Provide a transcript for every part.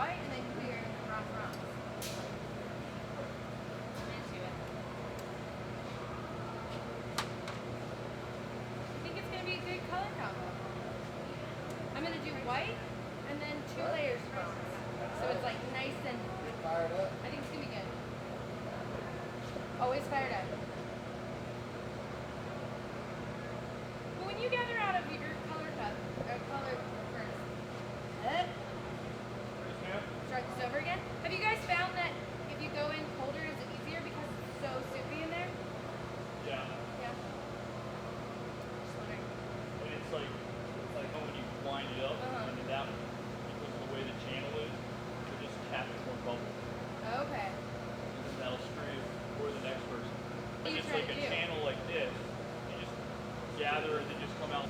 white and then clear and then rock rocks. I'm into it. I think it's going to be a good color combo. I'm going to do white and then 2 layers of bronze. So it's like nice and Fired up. I think it's going to be good. Always fired up. But when you gather out of your color cup, or color first, start this over again. Have you guys found that if you go in colder, is it easier because it's so soupy in there? Yeah. Yeah. Just wondering. And it's like when you wind it up, and then that, because of the way the channel is, it just captures more bubbles. Okay. And then that'll spray for the next person. What are If you it's trying like to a do? channel like this, you just gather and then just come out.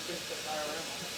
Just the diorama.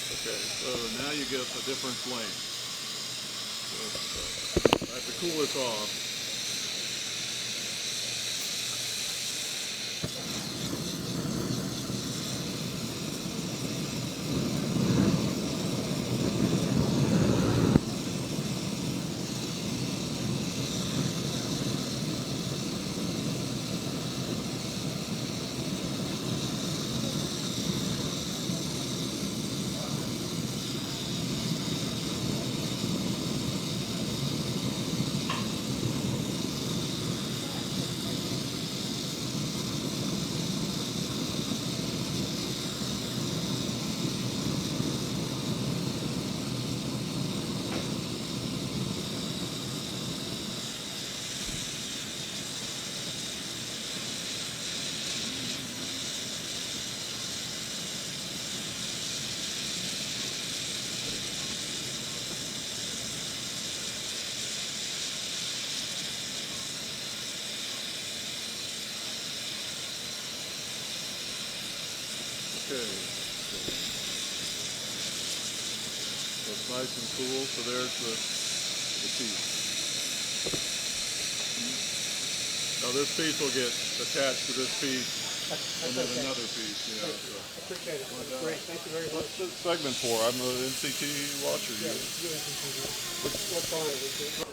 Okay, so now you get a different flame. So, I have to cool this off. Okay, so it's nice and cool. So there's the piece. Now this piece will get attached to this piece, and then okay. another piece. Yeah. So. Appreciate it. Great. Thank you very much. What's this segment for? I'm an NCT watcher. Yeah, what's on it?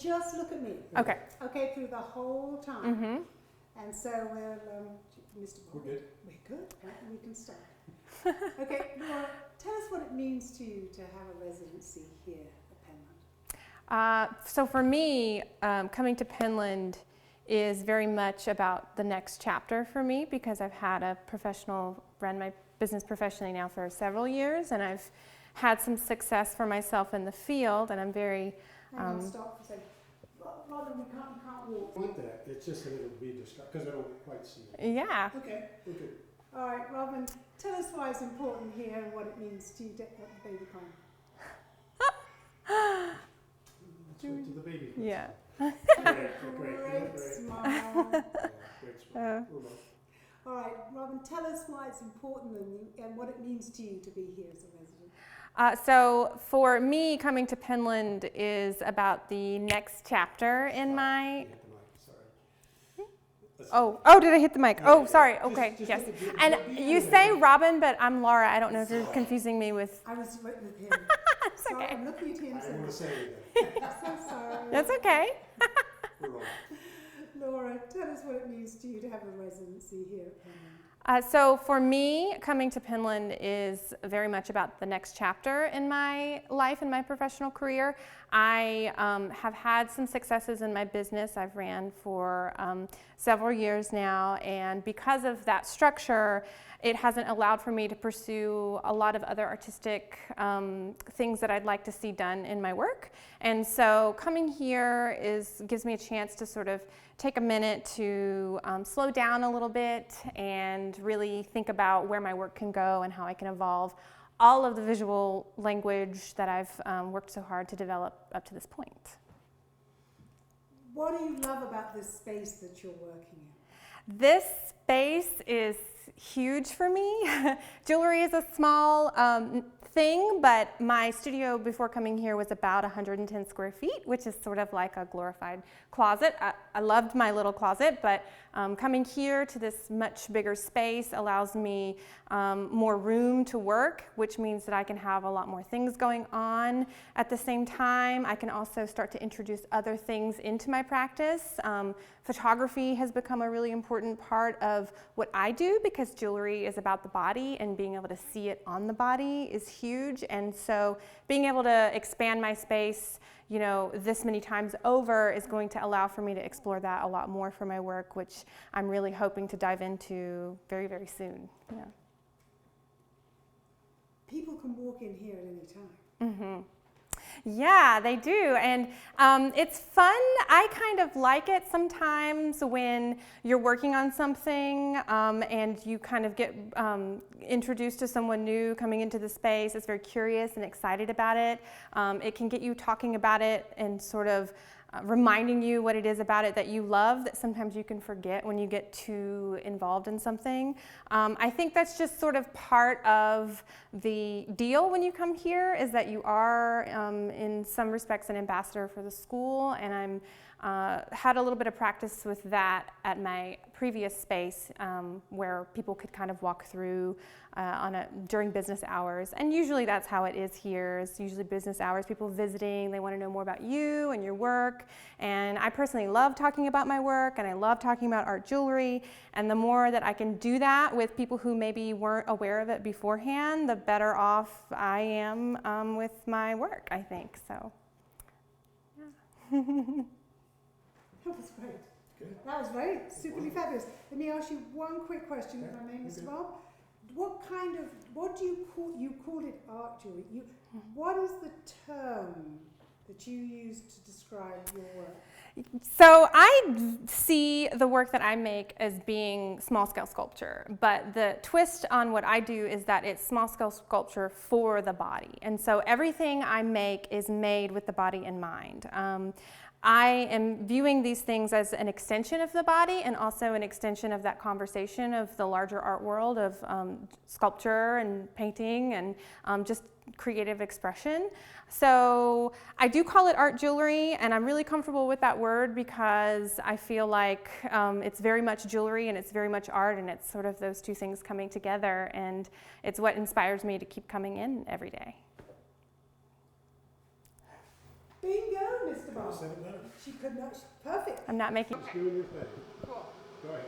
just look at me. Okay. Okay, through the whole time. Mm-hmm. And so Mr. Bob. We're good. We're good. Right, we can start. Okay, Laura, tell us what it means to you to have a residency here at Penland. So for me, coming to Penland is very much about the next chapter for me, because I've had run my business professionally now for several years, and I've had some success for myself in the field, and I'm very... Hang on, stop for a second. Rather, we can't walk. Want that, it's just that it'll be distracting, because I don't quite see it. Yeah. Okay, we're good. All right, Robin, tell us why it's important here and what it means to you to have the baby come. Let's wait till the baby comes. Yeah. Great smile. Yeah, great smile. We're both. All right, Robin, tell us why it's important and what it means to you to be here as a resident. So for me, coming to Penland is about the next chapter in my... You hit the mic, sorry. Oh, did I hit the mic? Yeah, Oh, yeah. sorry. Just- Okay, just yes. be And you animated. say Robin, but I'm Laura. I don't know if you're confusing me with... I was right with him. That's Sorry, okay. I'm looking at him. I didn't want to So say anything. I'm so sorry. That's okay. We're wrong. Laura, tell us what it means to you to have a residency here at Penland. So for me, coming to Penland is very much about the next chapter in my life and my professional career. I have had some successes in my business. I've ran for several years now, and because of that structure, it hasn't allowed for me to pursue a lot of other artistic things that I'd like to see done in my work. And so coming here gives me a chance to sort of take a minute to slow down a little bit and really think about where my work can go and how I can evolve all of the visual language that I've worked so hard to develop up to this point. What do you love about this space that you're working in? This space is huge for me. Jewelry is a small thing, but my studio before coming here was about 110 square feet, which is sort of like a glorified closet. I loved my little closet, but coming here to this much bigger space allows me more room to work, which means that I can have a lot more things going on at the same time. I can also start to introduce other things into my practice. Photography has become a really important part of what I do, because jewelry is about the body, and being able to see it on the body is huge. And so being able to expand my space, you know, this many times over is going to allow for me to explore that a lot more for my work, which I'm really hoping to dive into very, very soon. Yeah. People can walk in here at any time. Mm-hmm. Yeah, they do, and it's fun. I kind of like it sometimes when you're working on something and you kind of get introduced to someone new coming into the space. It's very curious and excited about it. It can get you talking about it and sort of reminding you what it is about it that you love that sometimes you can forget when you get too involved in something. I think that's just sort of part of the deal when you come here, is that you are in some respects an ambassador for the school, and I'm had a little bit of practice with that at my previous space where people could kind of walk through during business hours. And usually that's how it is here. It's usually business hours, people visiting, they want to know more about you and your work. And I personally love talking about my work, and I love talking about art jewelry. And the more that I can do that with people who maybe weren't aware of it beforehand, the better off I am with my work, I think. So, yeah. That was great. Good. That was great. Superly fabulous. Let me ask you one quick question, if I may, Mr. Bob. What do you call it art jewelry? What is the term that you use to describe your work? So I see the work that I make as being small-scale sculpture, but the twist on what I do is that it's small-scale sculpture for the body. And so everything I make is made with the body in mind. I am viewing these things as an extension of the body, and also an extension of that conversation of the larger art world of sculpture and painting and just creative expression. So I do call it art jewelry, and I'm really comfortable with that word because I feel like it's very much jewelry and it's very much art, and it's sort of those two things coming together, and it's what inspires me to keep coming in every day. Bingo, Mr. Mr. Bob? Said it better. She could not. Perfect. I'm not making. Just doing your thing. Cool. Go ahead.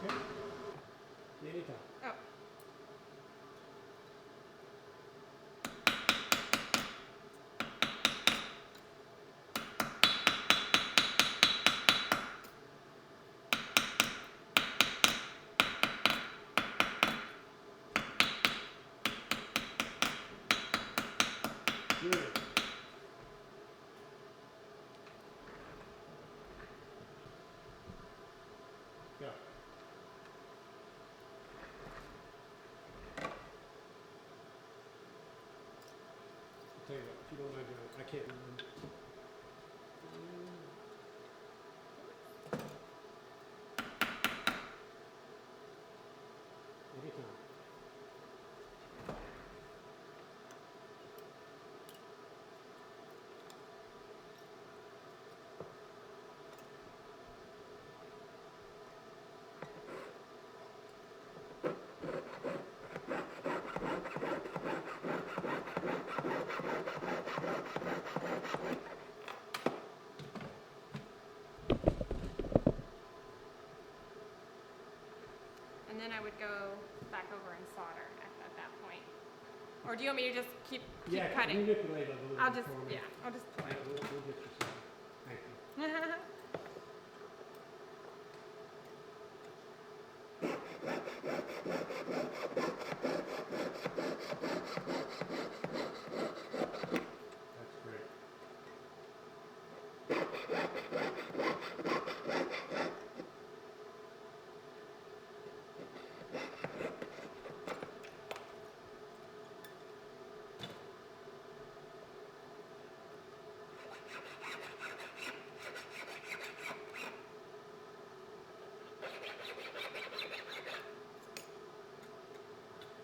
Okay. Anytime. Oh. Good. Go. I'll tell you what, if you don't mind doing it, I can't remember. Anytime. And then I would go back over and solder at that point. Or do you want me to just keep Yeah, cutting? manipulate it a little I'll bit just, for me. yeah, I'll just pull Yeah, it. we'll get you some. Thank you. That's great.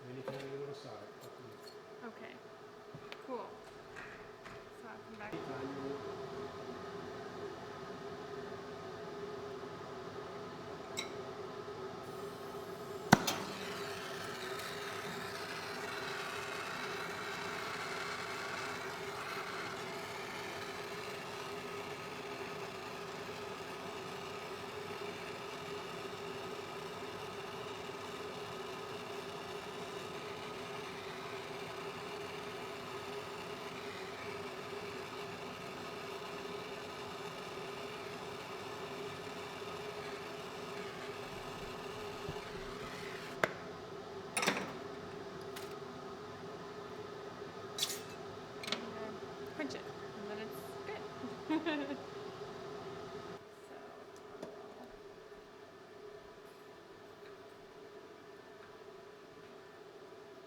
Anytime you want to solder, up to you. Okay, cool. So I'll come back. Anytime you want. Punch it, and then it's good. So,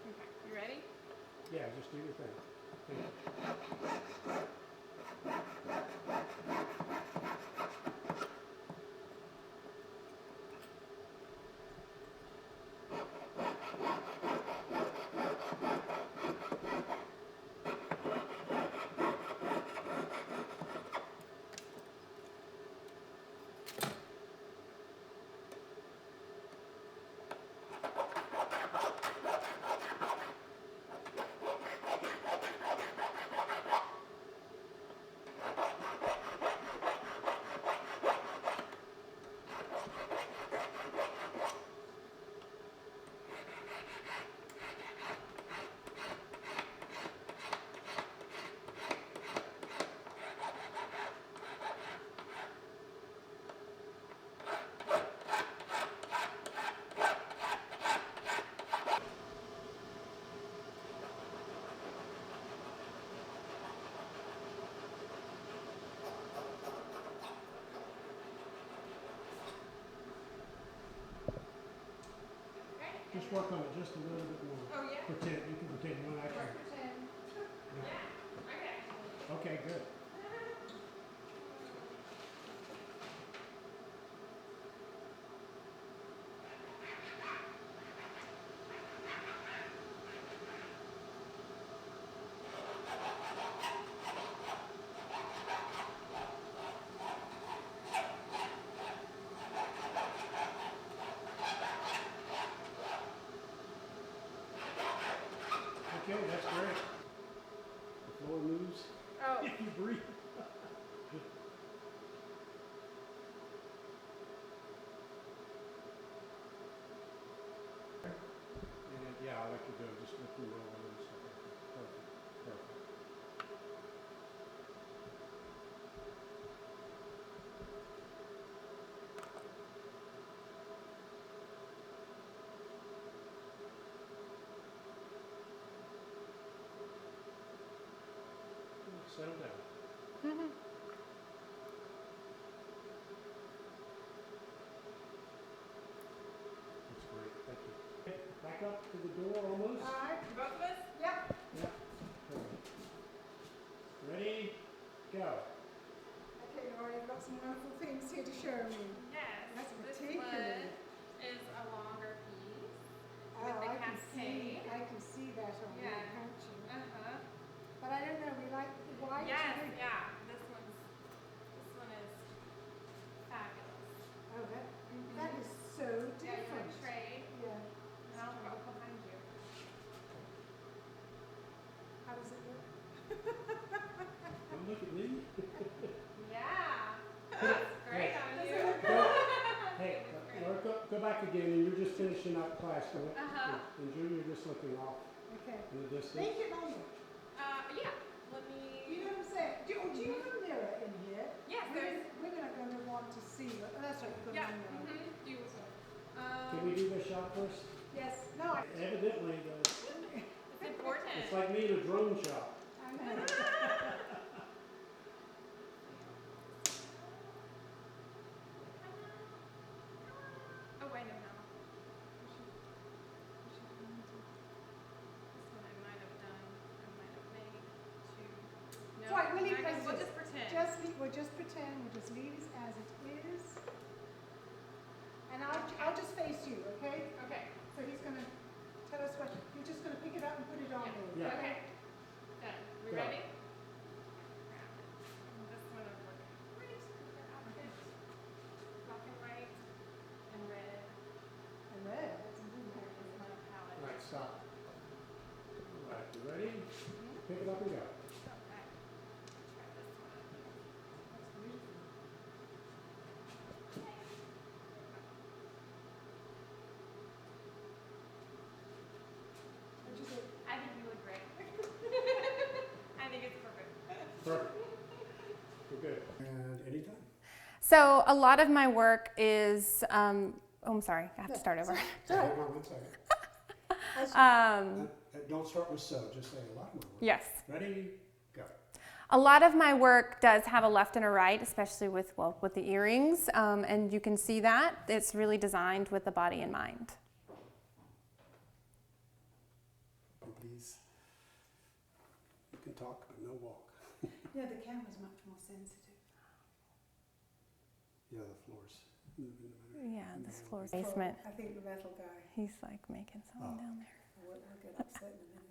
okay, you ready? Yeah, just do your thing. Thank you. just work on it just a little bit more. Oh, yeah? Pretend, you can pretend you want to actually. Pretend. Yeah, I can actually. Okay, good. Okay, that's great. The floor moves. Oh. If you breathe. And yeah, I'll let you go. Just lift me over and stuff. Perfect. Perfect. Settle down. Mhm. That's great. Thank you. Okay, back up to the door almost. All right. Both of us? Yep. Yeah. Perfect. Ready? Go. Okay, Laura, you've got some wonderful things here to show me. Yes. That's This particularly. one is a longer piece. Oh, With the I can see. cascade. I can see that on Yeah. the picture. Uh-huh. But I don't know. We like the white. Yes, too. yeah. This one is fabulous. Oh, that is so Yeah, you different. want to trade? Yeah. And I'll go behind you. How does it look? Don't look at me. Yeah. That's great on you. Go. Hey, Laura, go back again, and you're just finishing up class. Uh-huh. And Julie, you're just looking off Okay. in the distance. Make it longer. Yeah. Let You me. know what I'm saying? Do you have a mirror in here? Yes, there's. Women are going to want to see. Oh, that's right. You've got Yeah. a mirror. Mm-hmm. Beautiful. Can we do this shot first? Yes. No. Evidently, It's important. it's like me in a drone shot. I know. Oh, wait, no. This one I might have done. I might have made two. No, Right, we'll leave I guess it as we'll it is. just pretend. We'll just pretend. We'll just leave it as it is. And I'll just face you, okay? Okay. So he's going to tell us what. You're just going to pick it up and put it on there. Yeah. Okay. Done. We Go. ready? And this one will work great with your outfit. Black and white and red. And there. That's important. There is my palette. All right, stop. All right, you ready? Pick it up and go. Okay. Try this one. That's beautiful. What'd you think? I think you look great. I think it's perfect. Perfect. We're good. And anytime. So a lot of my work is, oh, I'm sorry, I have to start over. Hold on one second. Don't start with so, just say a lot more. Yes. Ready? Go. A lot of my work does have a left and a right, especially with the earrings, and you can see that. It's really designed with the body in mind. Please. You can talk, but no walk. Yeah, the camera's much more sensitive. Yeah, the floor's moving. Yeah, this floor's basement. I think the metal guy He's like making something down there. will get upset in a minute.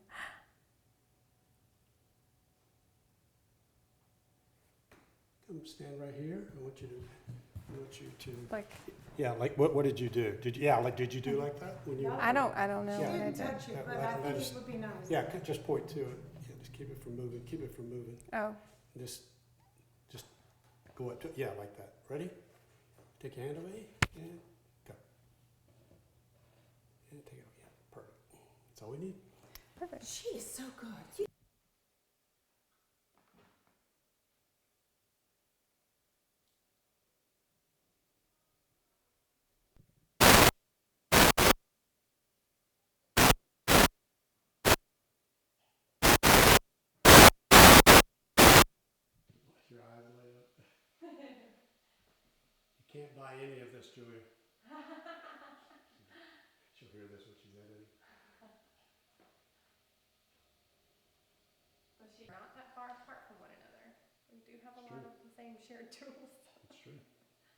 Come stand right here. I want you to. Like, Yeah, like what did you do? Did you do like that when you? I don't know She what I didn't did. touch it, but Yeah, I think just- it would be nice. Yeah, just point to it. Yeah, just keep it from moving. Keep it from moving. Oh, Just go up to it. Yeah, like that. Ready? Take your hand away and go. And take it away. Yeah, perfect. That's all we need. perfect. She is so good. Your eyes light up. You can't buy any of this, Julia. It's your hear this when she's editing. But she's not that far apart from one another. We do have a It's lot true. of the same shared tools. It's true.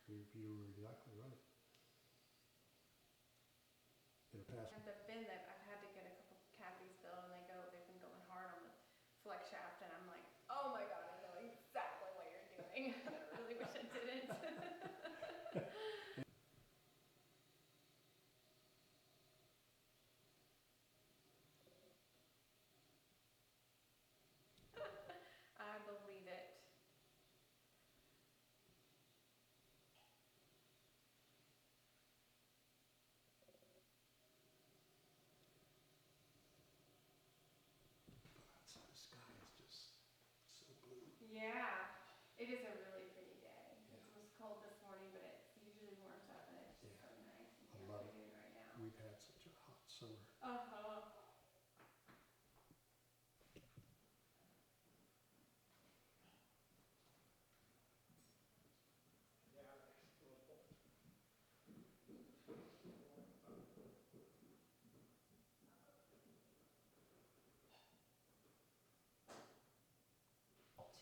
You were exactly right. In the past, I've had to get a couple cavities filled, and they've been going hard on the flex shaft, and I'm like, oh my god, I know exactly what you're doing. I really wish I didn't. I believe it. outside the sky is just so blue. Yeah, it is a really pretty day. Yeah. It was cold this morning, but it usually warms up, and it's just so nice in I the love it. afternoon right now. We've had such a hot summer. Uh-huh.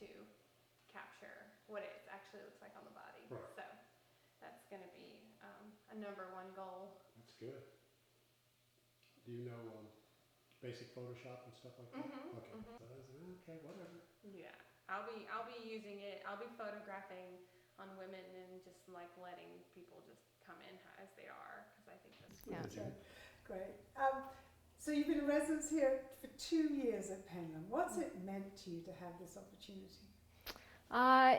To capture what it actually looks like on the body. Right. So that's going to be a #1 goal. That's good. Do you know basic Photoshop and stuff like that? Mhm, Okay. mhm. So I was like, okay, whatever. Yeah, I'll be using it. I'll be photographing on women and just like letting people just come in as they are, because I think that's Yeah. Okay, great. So you've been a resident here for 2 years at Penland. What's it meant to you to have this opportunity?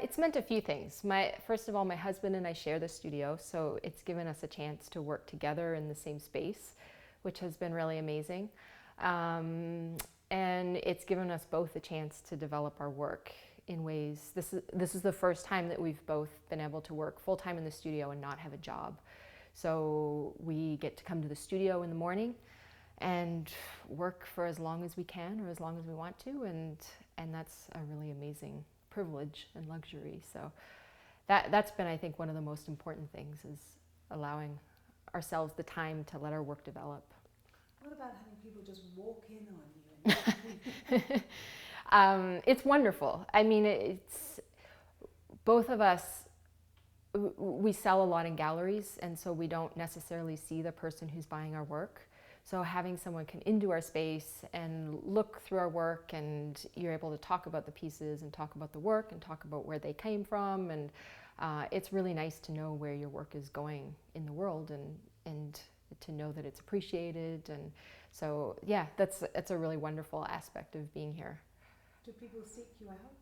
It's meant a few things. First of all, my husband and I share the studio, so it's given us a chance to work together in the same space, which has been really amazing. And it's given us both a chance to develop our work in ways. This is the first time that we've both been able to work full-time in the studio and not have a job. So we get to come to the studio in the morning and work for as long as we can or as long as we want to, and that's a really amazing privilege and luxury. So that's been, I think, one of the most important things, is allowing ourselves the time to let our work develop. What about having people just walk in on you? It's wonderful. I mean, it's both of us. We sell a lot in galleries, and so we don't necessarily see the person who's buying our work. So having someone come into our space and look through our work, and you're able to talk about the pieces and talk about the work and talk about where they came from, and it's really nice to know where your work is going in the world, and to know that it's appreciated. And so yeah, that's a really wonderful aspect of being here. Do people seek you out?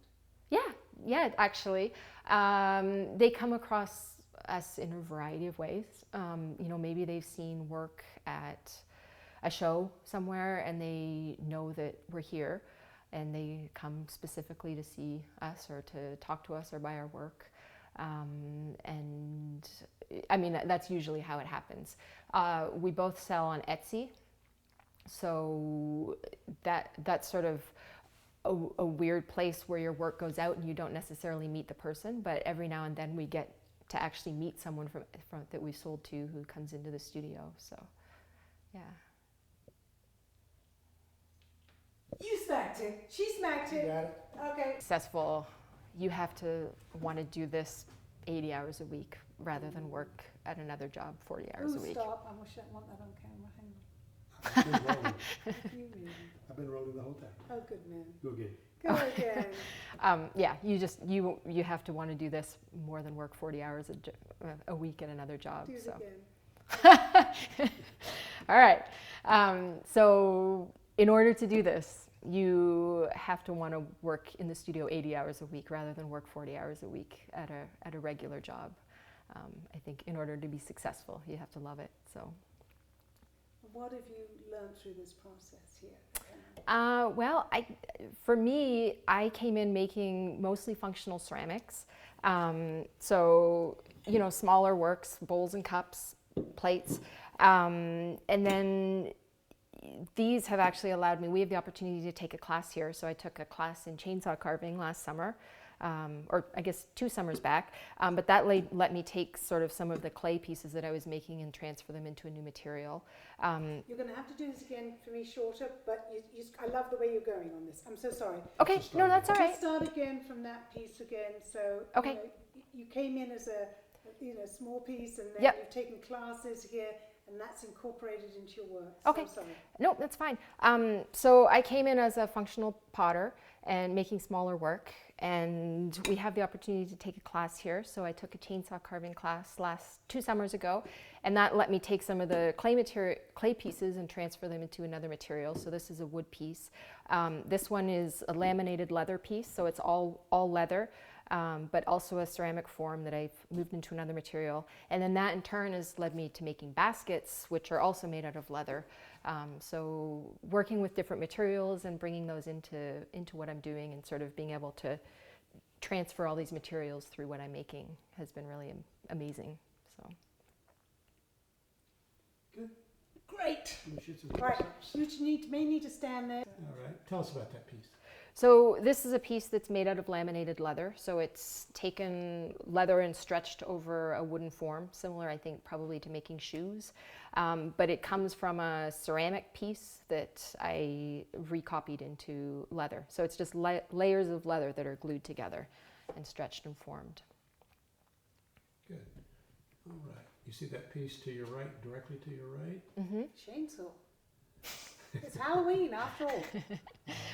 Yeah, actually. They come across us in a variety of ways. Maybe they've seen work at a show somewhere and they know that we're here, and they come specifically to see us or to talk to us or buy our work. And I mean, that's usually how it happens. We both sell on Etsy, so that's sort of a weird place where your work goes out and you don't necessarily meet the person, but every now and then we get to actually meet someone from that we sold to who comes into the studio. So yeah. You smacked it. She smacked You it. got it? Okay. Successful, you have to want to do this 80 hours a week rather than work at another job 40 hours a week. Stop. I wish I want that on camera. Hang on. I've been rolling. You really. I've been rolling the whole time. Oh, good man. Go again. Go again. Yeah, you have to want to do this more than work 40 hours a week at another job. Do it So. again. All right. So in order to do this, you have to want to work in the studio 80 hours a week rather than work 40 hours a week at a regular job. I think in order to be successful, you have to love it. So. What have you learned through this process here? Well, for me, I came in making mostly functional ceramics. So, smaller works, bowls and cups, plates. And then these have actually allowed me, we have the opportunity to take a class here. So I took a class in chainsaw carving last summer. or I guess 2 summers back. But that let me take sort of some of the clay pieces that I was making and transfer them into a new material. You're going to have to do this again for me shorter, but I love the way you're going on this. I'm so sorry. Okay, no, that's all right. Just start again from that piece again. So Okay. You came in as a small piece, and then Yep. you've taken classes here, and that's incorporated into your work. Okay. So sorry. No, that's fine. So I came in as a functional potter and making smaller work, and we have the opportunity to take a class here. So I took a chainsaw carving class 2 summers ago, and that let me take some of the clay pieces and transfer them into another material. So this is a wood piece. This one is a laminated leather piece, so it's all leather. But also a ceramic form that I've moved into another material. And then that in turn has led me to making baskets, which are also made out of leather. So working with different materials and bringing those into what I'm doing and sort of being able to transfer all these materials through what I'm making has been really amazing. So. Good. Great. You should some Right. close-ups. You may need to stand there. All right. Tell us about that piece. So this is a piece that's made out of laminated leather. So it's taken leather and stretched over a wooden form, similar, I think, probably to making shoes. But it comes from a ceramic piece that I recopied into leather. So it's just layers of leather that are glued together and stretched and formed. Good. All right. You see that piece to your right, directly to your right? Mm-hmm. Chainsaw. It's Halloween after all.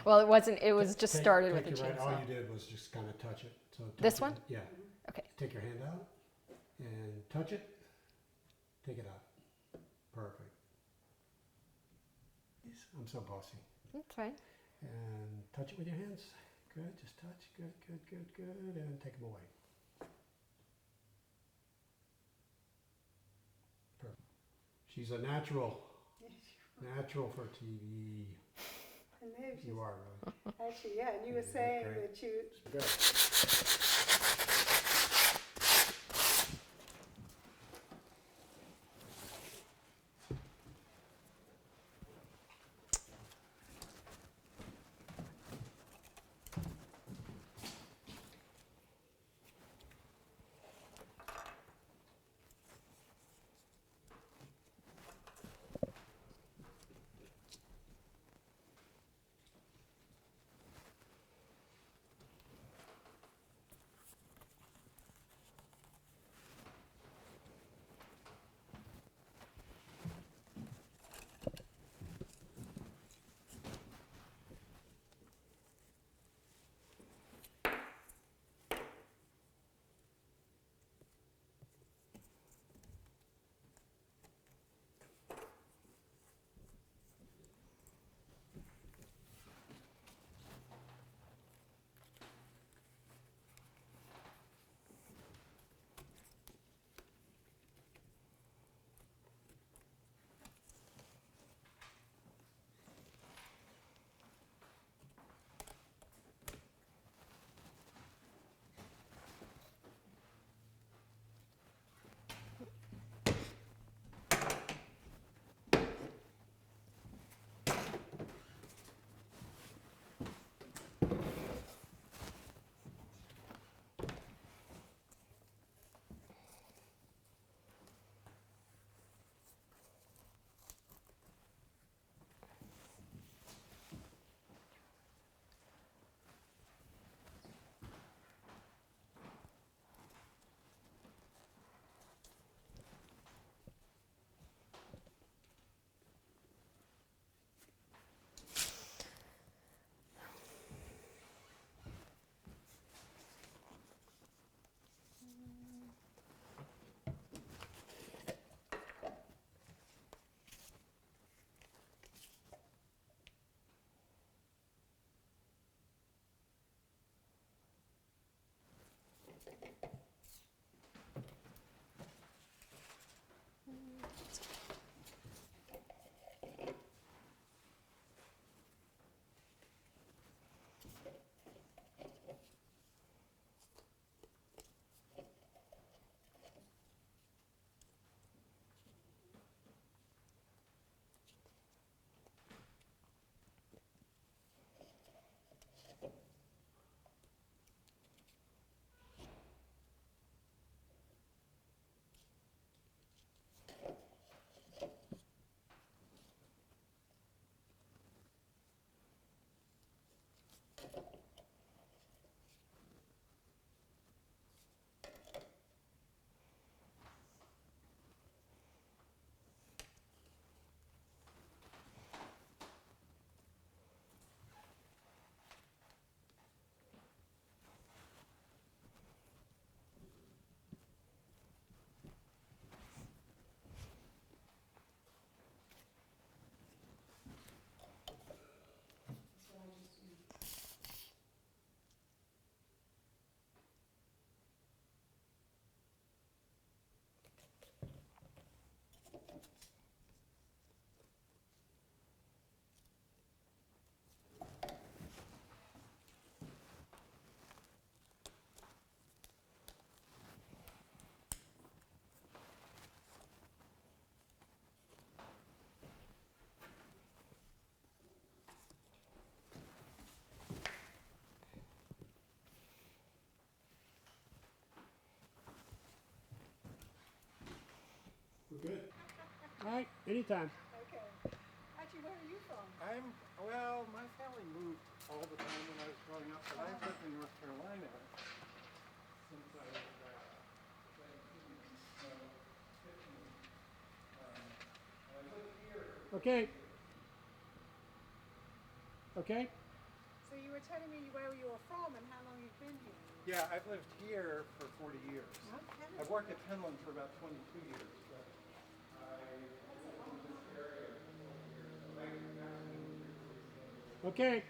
Well, it wasn't. It was just started with a your right. chainsaw. All you did was just kind of touch it. So touch This it. one? Yeah. Okay. Take your hand out and touch it. Take it out. Perfect. I'm so bossy. That's fine. And touch it with your hands. Good. Just touch. Good, good, good, good. And take them away. Perfect. She's a natural. Natural for TV. And there she's- You are really. Actually, yeah, and you were Yeah, saying great. that you... Good. All right, anytime. Okay. Actually, where are you from? Well, my family moved all the time when I was growing up, but I've lived in North Carolina since I was 17, so 15. I lived here. Okay. Okay. So you were telling me where you were from and how long you've been here. Yeah, I've lived here for 40 years. Okay. I've worked at Penland for about 22 years. But I lived in this area for 40 years. So I actually moved here for Okay.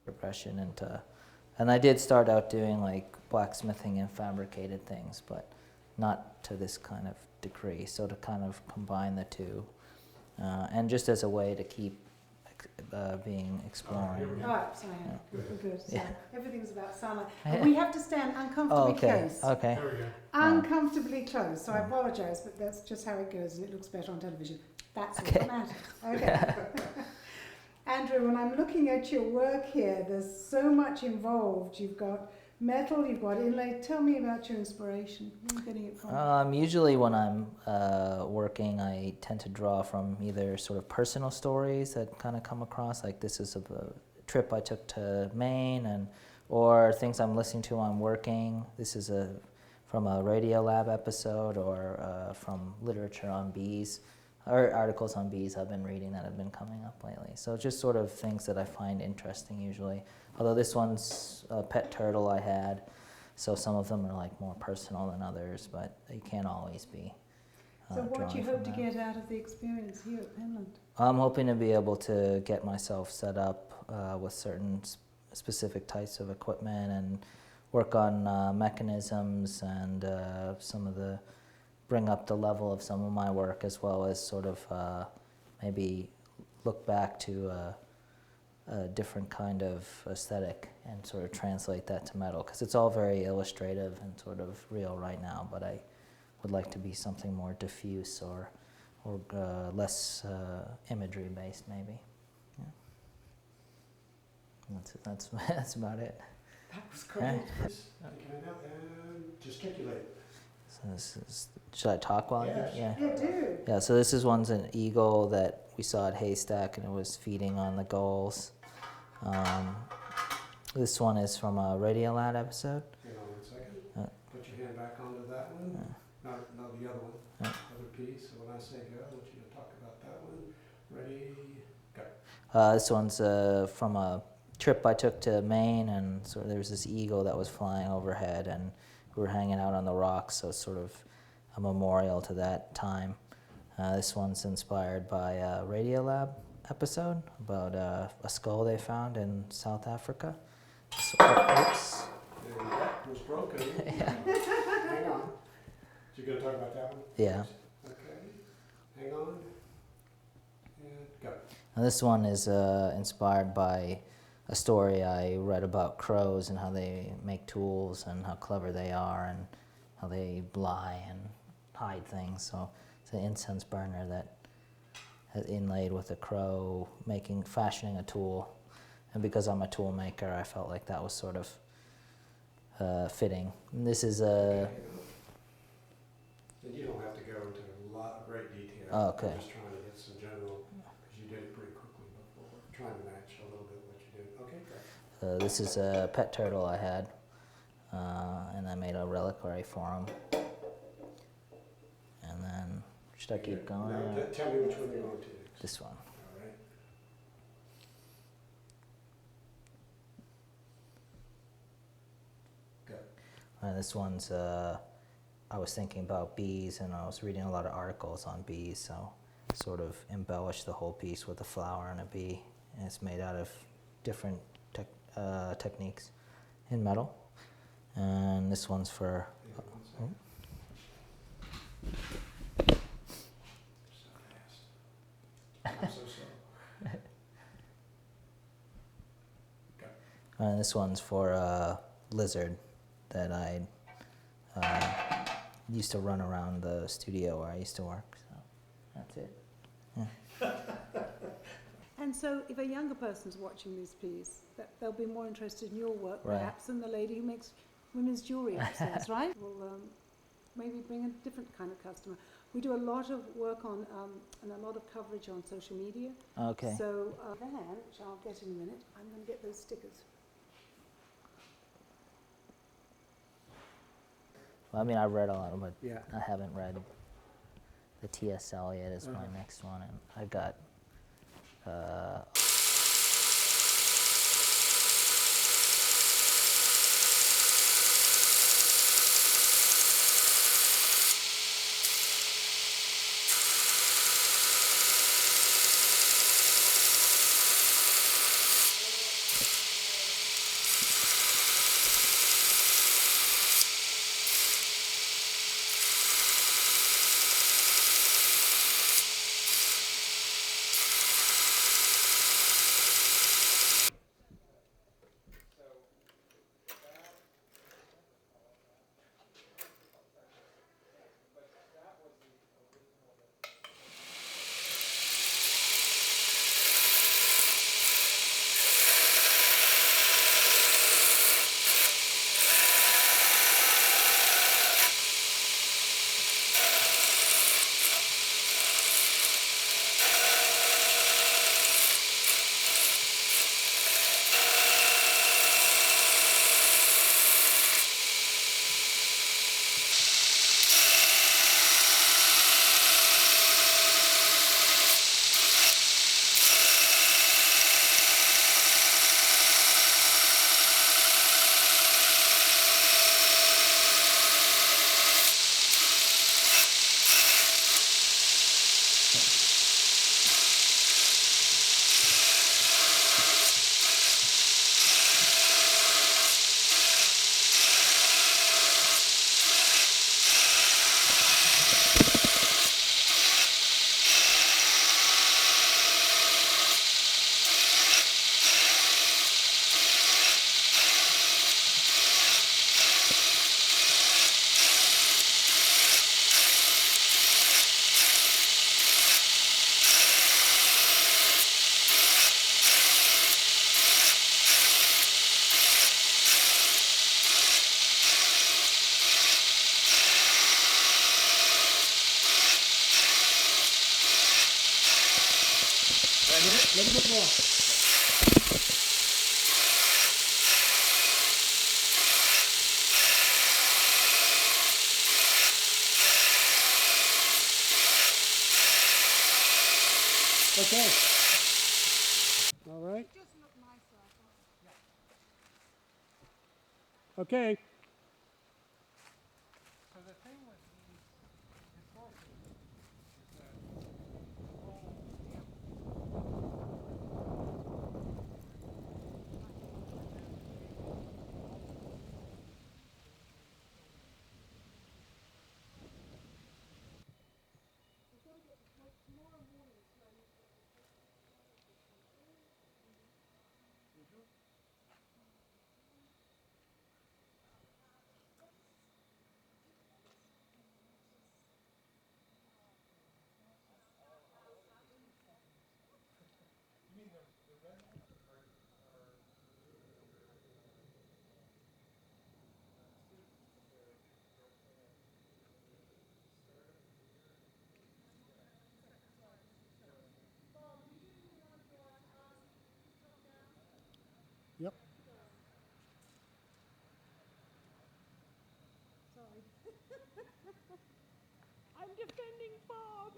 Progression into, and I did start out doing like blacksmithing and fabricated things, but not to this kind of degree. So to kind of combine the two, and just as a way to keep being exploring. All right, sorry. Good. So Yeah. everything's about sound. And we have to stand uncomfortably close. Okay. There we go. Uncomfortably close. So I apologise, but that's just how it goes, and it looks better on television. That's all that matters. Okay. Andrew, when I'm looking at your work here, there's so much involved. You've got metal, you've got inlay. Tell me about your inspiration. Where are you getting it from? Usually when I'm working, I tend to draw from either sort of personal stories that kind of come across, like this is a trip I took to Maine, and or things I'm listening to while I'm working. This is from a Radio Lab episode, or from literature on bees, or articles on bees I've been reading that have been coming up lately. So just sort of things that I find interesting usually. Although this one's a pet turtle I had, so some of them are like more personal than others, but you can't always be. So what do drawing you from hope to that. get out of the experience here at Penland? I'm hoping to be able to get myself set up with certain specific types of equipment and work on mechanisms and bring up the level of some of my work, as well as sort of maybe look back to a different kind of aesthetic and sort of translate that to metal, because it's all very illustrative and sort of real right now, but I would like to be something more diffuse or less imagery based maybe. Yeah. That's about it. That was great. Yeah. Take your hand out and gesticulate. So this is, should I talk while I do it? Yeah. Yeah, do. Yeah, so this is one's an eagle that we saw at Haystack, and it was feeding on the gulls. This one is from a Radiolab episode. Hang on 1 second. Put your hand back onto that one. No, the other one. Other piece. So when I say go, I want you to talk about that one. Ready, go. This one's from a trip I took to Maine, and so there was this eagle that was flying overhead, and we were hanging out on the rocks, so it's sort of a memorial to that time. This one's inspired by a Radiolab episode about a skull they found in South Africa. So, oops. And that was broken. Yeah. Hang on. So you're going to talk about that one? Yeah. Okay. Hang on. And go. And this one is inspired by a story I read about crows and how they make tools and how clever they are and how they lie and hide things. So it's an incense burner that is inlaid with a crow fashioning a tool. And because I'm a tool maker, I felt like that was sort of fitting. And this is a... And you don't have to go into a lot of great detail. Oh, okay. I'm just trying to get some general, because you did it pretty quickly before. Trying to match a little bit what you did. Okay, great. This is a pet turtle I had, and I made a reliquary for him. And then Should I keep going? Now, or- tell me which one you're going to next. This one. All right. Go. This one's, I was thinking about bees and I was reading a lot of articles on bees, so sort of embellish the whole piece with a flower and a bee. And it's made out of different techniques in metal. And this one's for, Hang on one oh, second. So fast. I'm so slow. Go. this one's for a lizard that I used to run around the studio where I used to work. So that's it. And so if a younger person's watching this piece, they'll be more interested in your work Right. perhaps than the lady who makes women's jewellery upstairs, right? We'll maybe bring a different kind of customer. We do a lot of work on and a lot of coverage on social media. Okay. So then, which I'll get in a minute, I'm going to get those stickers. Well, I mean, I've read a lot, but Yeah. I haven't read the TSL yet. Is my next one, and I got. A little bit more. Okay. All right. Okay. So the thing with these historical is that the whole Bob.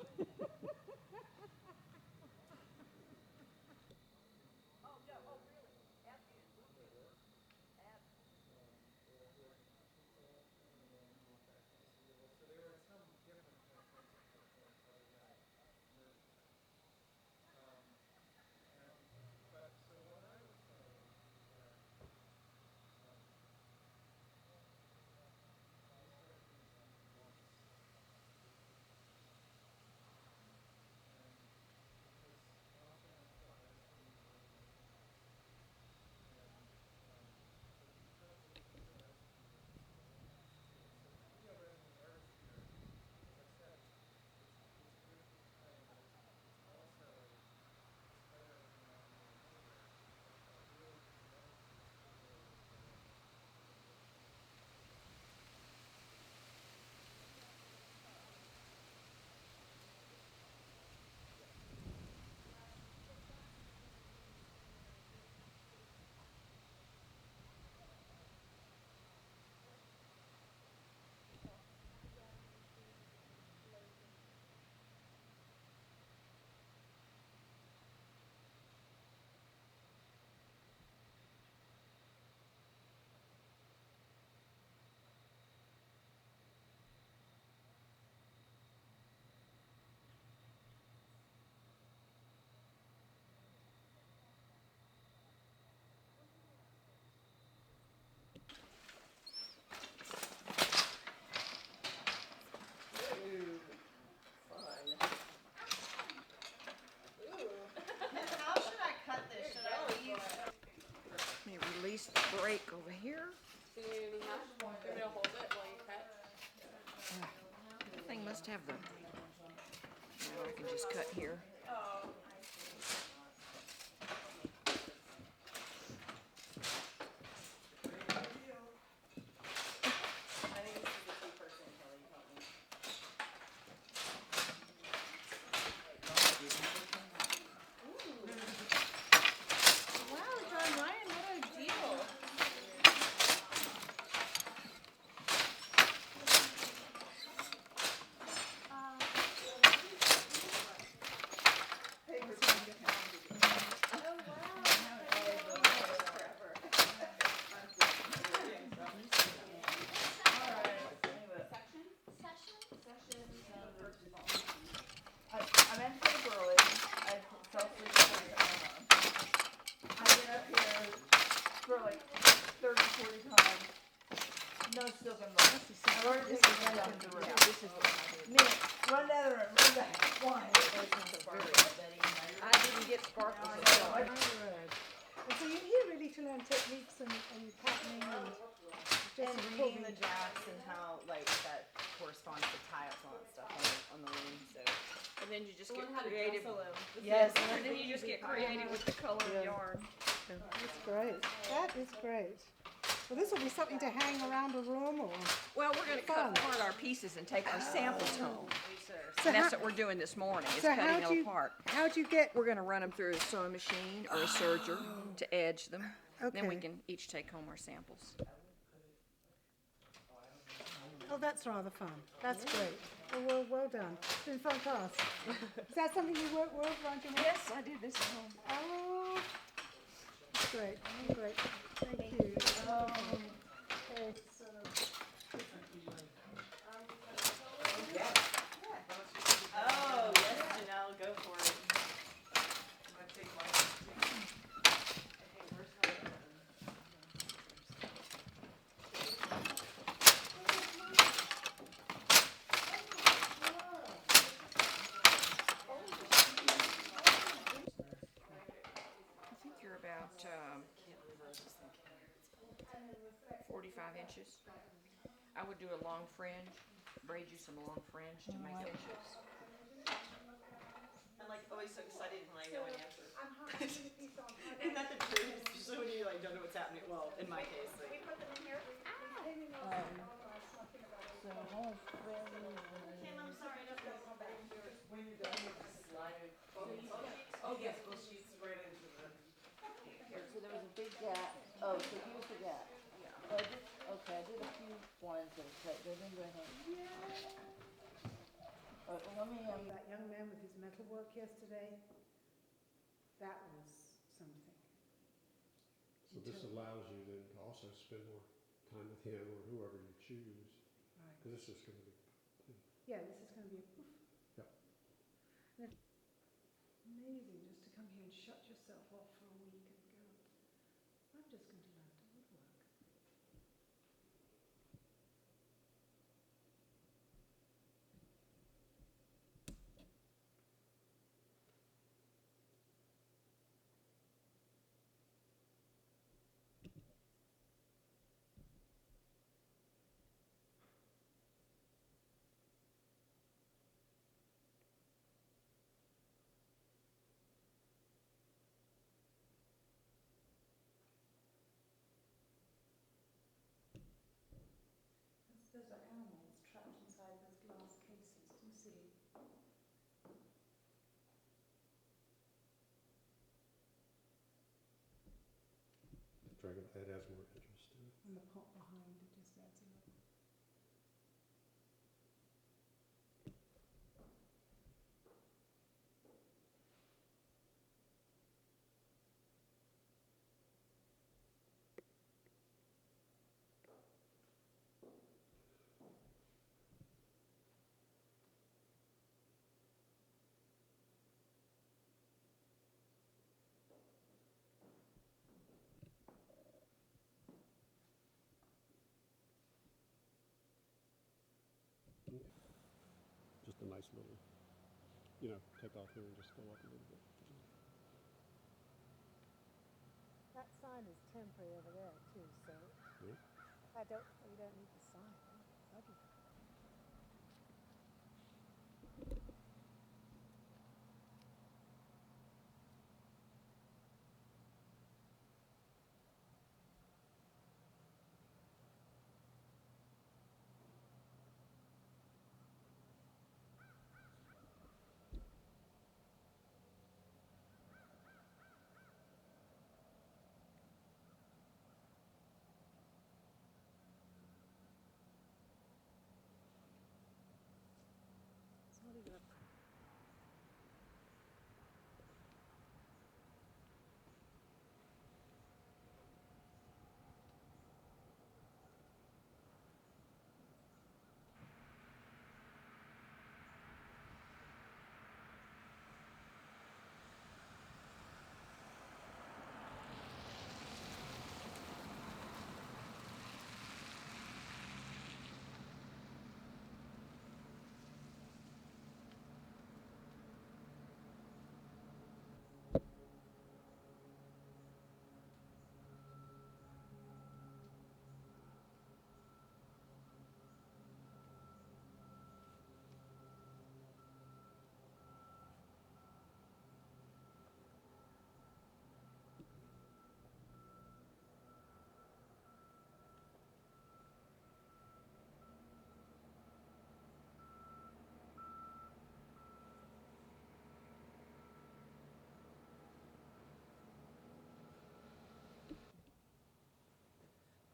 Release the brake over here. Do you need any help? Want me to hold it while you cut? The thing must have the. Now I can just cut here. Oh. I think this is the two-person Kelly help me. Wow, John Ryan, what a deal. I'm in February. I fell asleep I get up here for like 30, 40 times. No silk and rock. I've already taken that out of the room. This is what I did. Me, run down the room, run back. Why? I didn't get sparkles at all. And so you're here really to learn techniques and patterning and just reading the jacks and how like that corresponds to tie-ups and all that stuff on the loom. So. And then you just get creative. Yes. And then you just get creative with the color of yarn. That's great. That is great. Well, this will be something to hang around a room or... Well, we're going to cut apart our pieces and take our samples home. So And that's what we're doing this morning, is so cutting them apart. How'd you get... We're going to run them through a sewing machine or a serger to edge them. Okay. Then we can each take home our samples. Oh, that's rather fun. That's great. Well done. It's been fun class. Is that something you work with, Roger? Yes, I did this at home. Oh, that's great. Great. Thank you. Okay, so... Oh, yes, Janelle, go for it. I think you're about 45 inches. I would do a long fringe, braid you some long fringe to make it. I'm like always so excited when I go and answer. Isn't that the truth? Especially when you like don't know what's happening. Well, in my case, like. We put them in here. So long friend. Kim, I'm sorry, I don't know back. When you're done with the slide. Oh yes, both sheets right into the. So there was a big gap. Oh, so here's the gap. Yeah. So I did a few ones that said, then go ahead. Yeah. Let me, That young man with his metalwork yesterday, that was something. So this allows you then to also spend more time with him or whoever you choose, Right. because it's just going to be. Yeah, this is going to be a poof. Yep. And it's amazing just to come here and shut yourself off for a week and go, I'm just going to learn to woodwork. Those are animals trapped inside those glass cases. Do you see? Dragon, it adds more interest to it. And the pot behind it just adds a little. Just a nice little, take off here and just go up a little bit. That sign is temporary over there too, so Yeah. we don't need the sign. That'd be it's not even a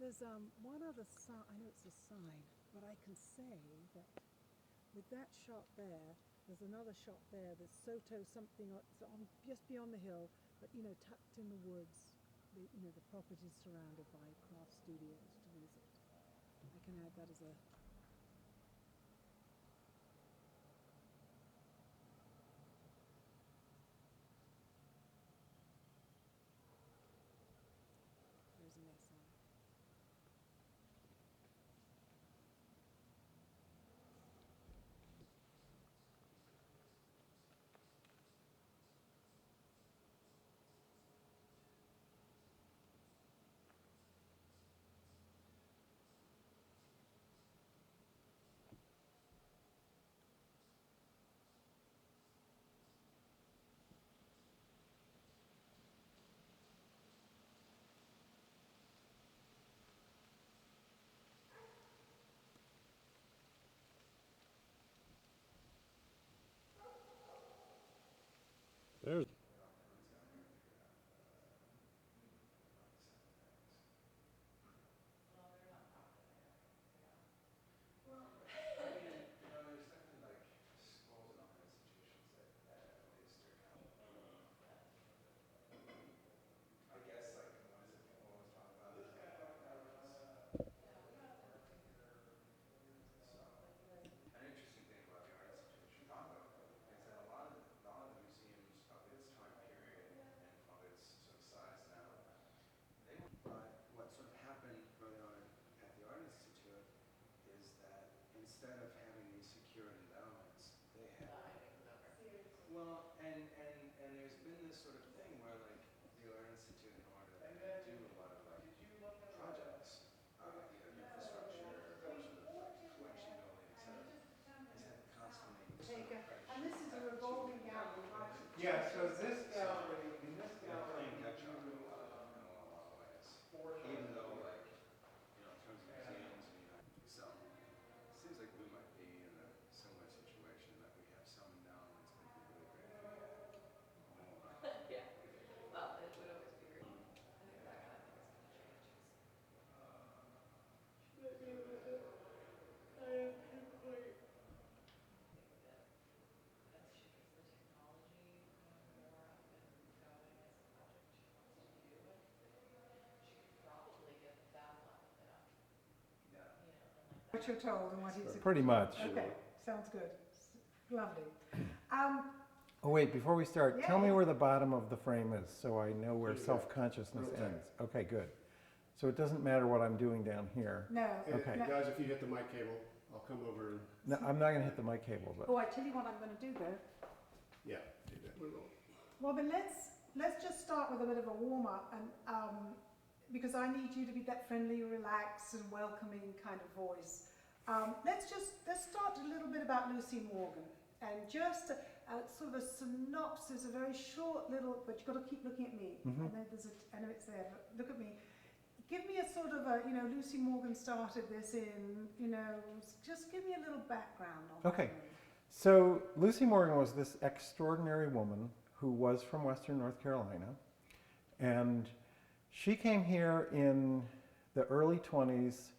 There's one other sign, I know it's a sign, but I can say that with that shop there's another shop there, there's Soto something it's on just beyond the hill, but tucked in the woods, the property is surrounded by craft studios to visit. I can add that as a there's an S on it. There's. Well, and there's been this sort of thing where like the Art Institute, in order to do a lot of like projects, infrastructure, or sort of like collection building, etc., has had constantly Take a, and this is a revolving gallery, right? Yeah, so this gallery, in this they're gallery, playing catch up you, in a lot of ways. Even though like, in terms of museums and so it seems like we might be in a similar situation that we have some endowments, but it'd be really great if we had more. Yeah. Well, it would always be great. I think that kind of thing is going to change. What you're told and what he's... pretty much. Okay, sounds good. Lovely. Oh wait, before we start, Yeah, tell me yeah. where the bottom of the frame is so I know where Here you go. self-consciousness Real tight. ends. Okay, good. So it doesn't matter what I'm doing down here. No. Okay. No. Guys, if you hit the mic cable, I'll come over and, No, I'm not going to hit the mic cable, but Oh, I tell you what I'm going to do though. yeah, do that. Well, but let's just start with a bit of a warm up, and because I need you to be that friendly, relaxed, and welcoming kind of voice. Let's start a little bit about Lucy Morgan, and just sort of a synopsis, a very short little, but you've got to keep looking at me. Mhm. I know it's there, but look at me. Give me a sort of a, Lucy Morgan started this in, just give me a little background on Okay. that. So Lucy Morgan was this extraordinary woman who was from Western North Carolina, and she came here in the early 20s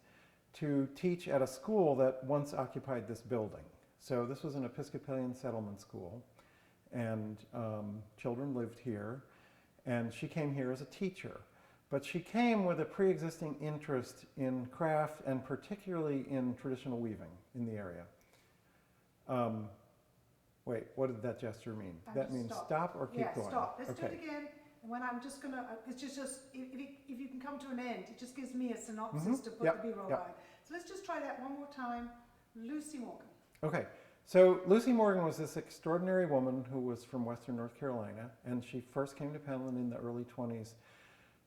to teach at a school that once occupied this building. So this was an Episcopalian settlement school, and children lived here, and she came here as a teacher. But she came with a pre-existing interest in craft, and particularly in traditional weaving in the area. Wait, what did that gesture mean? That means stop or keep going? Yeah, stop. Let's do Okay. it again. And when I'm just gonna, it's just if you can come to an end, it just gives me a synopsis to put Yep, the B-roll yep. by. So let's just try that one more time. Lucy Morgan. Okay, so Lucy Morgan was this extraordinary woman who was from Western North Carolina, and she first came to Penland in the early 20s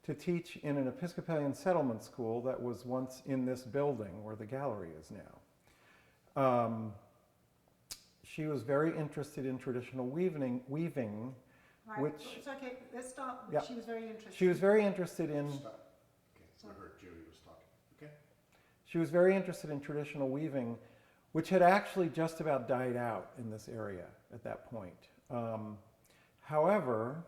to teach in an Episcopalian settlement school that was once in this building where the gallery is now. She was very interested in traditional weaving, Right. which It's okay. Let's start. Yep. She was very interested. she was very interested in. Stop. Okay, I heard Judy was talking. Okay. She was very interested in traditional weaving, which had actually just about died out in this area at that point. However,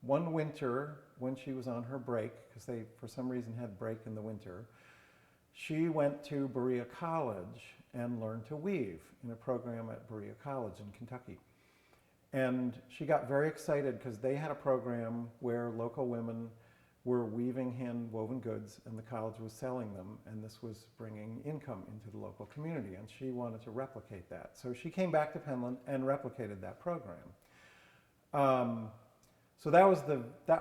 one winter when she was on her break, because they for some reason had break in the winter, she went to Berea College and learned to weave in a program at Berea College in Kentucky. And she got very excited because they had a program where local women were weaving hand-woven goods, and the college was selling them, and this was bringing income into the local community, and she wanted to replicate that. So she came back to Penland and replicated that program. So that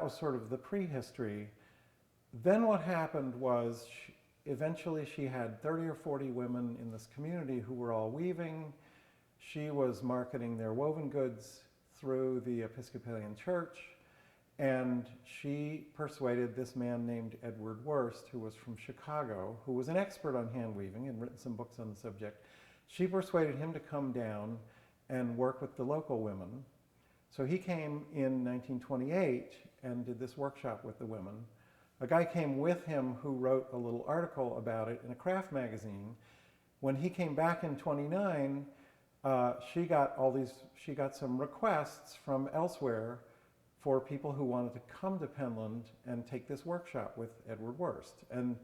was sort of the prehistory. Then what happened was eventually she had 30 or 40 women in this community who were all weaving. She was marketing their woven goods through the Episcopalian Church, and she persuaded this man named Edward Worst, who was from Chicago, who was an expert on hand weaving and written some books on the subject. She persuaded him to come down and work with the local women. So he came in 1928 and did this workshop with the women. A guy came with him who wrote a little article about it in a craft magazine. When he came back in 29, she got some requests from elsewhere for people who wanted to come to Penland and take this workshop with Edward Worst. And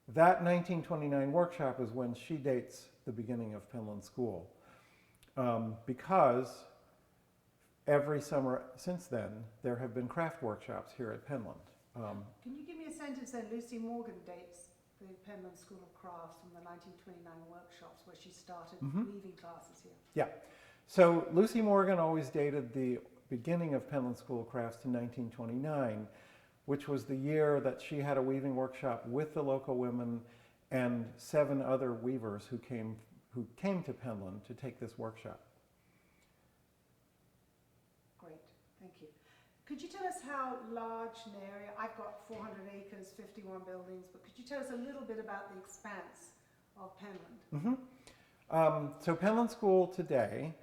that 1929 workshop is when she dates the beginning of Penland School. Because every summer since then, there have been craft workshops here at Penland. Can you give me a sentence then? Lucy Morgan dates the Penland School of Crafts from the 1929 workshops where she started weaving classes here. Yeah. So Lucy Morgan always dated the beginning of Penland School of Crafts to 1929, which was the year that she had a weaving workshop with the local women and 7 other weavers who came to Penland to take this workshop. Thank you. Could you tell us how large an area, I've got 400 acres, 51 buildings, but could you tell us a little bit about the expanse of Penland? So Penland School today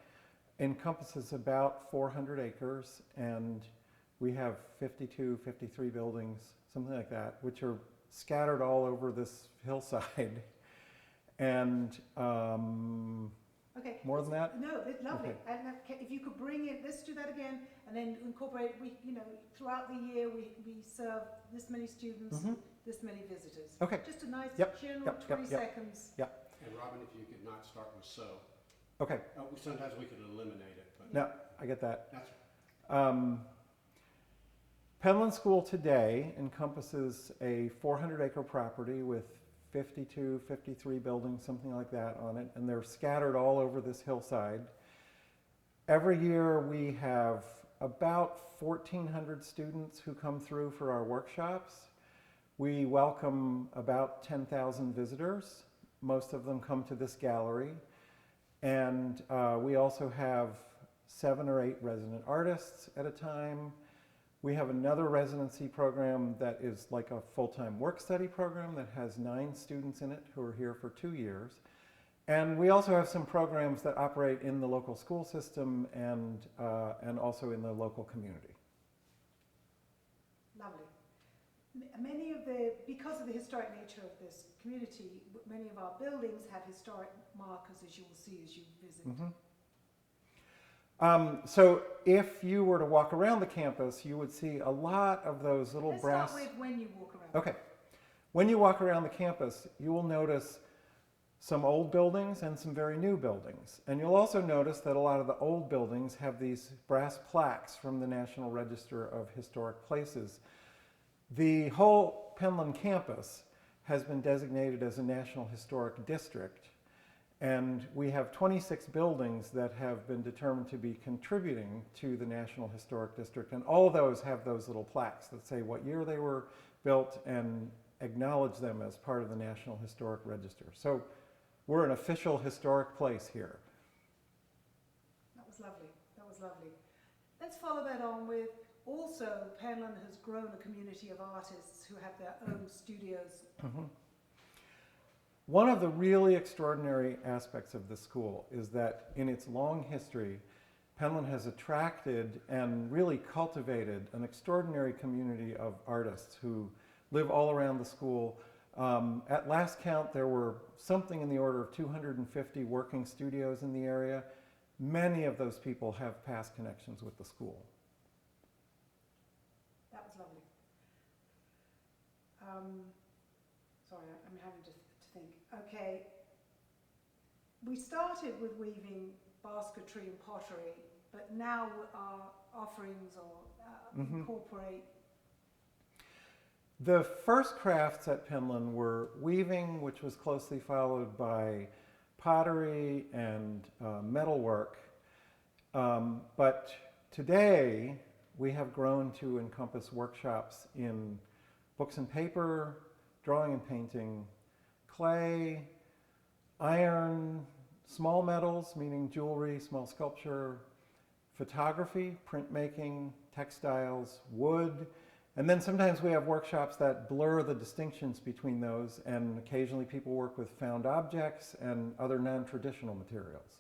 encompasses about 400 acres, and we have 52, 53 buildings, something like that, which are scattered all over this hillside. And okay. More than that? No, it's lovely. Okay. And if you could bring it, let's do that again, and then incorporate. Throughout the year, we serve this many students, this many visitors. Okay. Just a nice Yep. general 20 seconds. Yep. And Robin, if you could not start with so. Okay. Sometimes we could eliminate it, but. No, I get that. That's right. Penland School today encompasses a 400-acre property with 52, 53 buildings, something like that on it, and they're scattered all over this hillside. Every year we have about 1,400 students who come through for our workshops. We welcome about 10,000 visitors. Most of them come to this gallery. And we also have 7 or 8 resident artists at a time. We have another residency program that is like a full-time work-study program that has 9 students in it who are here for 2 years. And we also have some programs that operate in the local school system and also in the local community. Lovely. Because of the historic nature of this community, many of our buildings have historic markers, as you will see as you visit. So if you were to walk around the campus, you would see a lot of those little brass... Let's start with when you walk around. Okay. When you walk around the campus, you will notice some old buildings and some very new buildings. And you'll also notice that a lot of the old buildings have these brass plaques from the National Register of Historic Places. The whole Penland campus has been designated as a National Historic District. And we have 26 buildings that have been determined to be contributing to the National Historic District. And all of those have those little plaques that say what year they were built and acknowledge them as part of the National Historic Register. So we're an official historic place here. That was lovely. That was lovely. Let's follow that on with also Penland has grown a community of artists who have their own studios. One of the really extraordinary aspects of the school is that in its long history, Penland has attracted and really cultivated an extraordinary community of artists who live all around the school. At last count, there were something in the order of 250 working studios in the area. Many of those people have past connections with the school. That was lovely. Sorry, I'm having to think. Okay, we started with weaving basketry and pottery, but now our offerings incorporate. The first crafts at Penland were weaving, which was closely followed by pottery and metalwork. But today, we have grown to encompass workshops in books and paper, drawing and painting, clay, iron, small metals, meaning jewelry, small sculpture, photography, printmaking, textiles, wood, and then sometimes we have workshops that blur the distinctions between those, and occasionally people work with found objects and other non-traditional materials.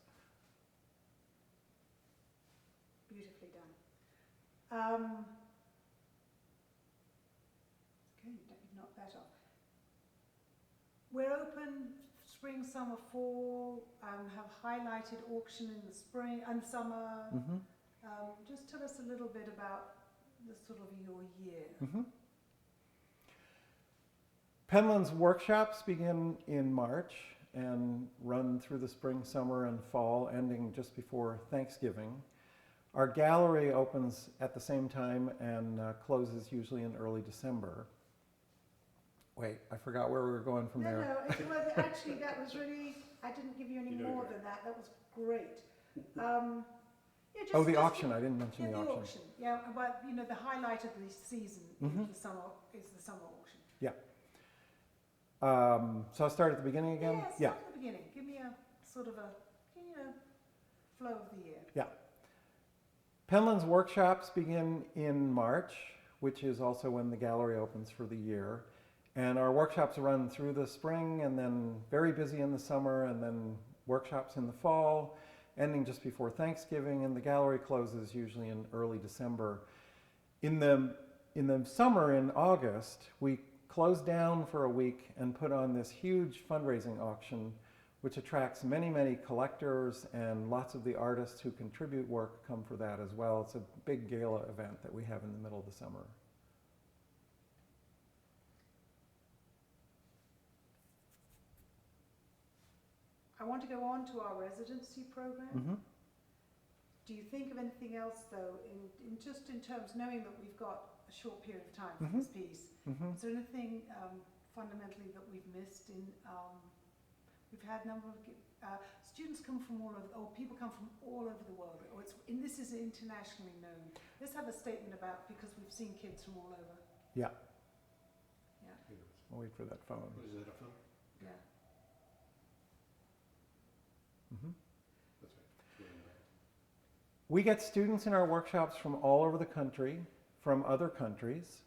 Beautifully done. Okay, you've knocked that off. We're open spring, summer, fall, have highlighted auction in the spring and summer. Just tell us a little bit about the sort of your year. Penland's workshops begin in March and run through the spring, summer, and fall, ending just before Thanksgiving. Our gallery opens at the same time and closes usually in early December. Wait, I forgot where we were going from there. No, well, actually that was really, I didn't give you any more than that. That was great. Yeah, the auction, I didn't mention the auction. Yeah, but you know, the highlight of the season is the summer auction. Yeah. So I'll start at the beginning again? Yeah, start at the beginning. Give me a sort of a, flow of the year. Yeah. Penland's workshops begin in March, which is also when the gallery opens for the year. And our workshops run through the spring and then very busy in the summer and then workshops in the fall, ending just before Thanksgiving, and the gallery closes usually in early December. In the summer, in August, we close down for a week and put on this huge fundraising auction, which attracts many, many collectors, and lots of the artists who contribute work come for that as well. It's a big gala event that we have in the middle of the summer. I want to go on to our residency program. Mm-hmm. Do you think of anything else, though, in just in terms, knowing that we've got a short period of time for this piece, is there anything fundamentally that we've missed in, we've had a number of students come from all over, or people come from all over the world, or this is internationally known. Let's have a statement about, because we've seen kids from all over. Yeah. Yeah. I'll wait for that phone. What is that, a phone? Yeah. Mm-hmm. That's right. We get students in our workshops from all over the country, from other countries,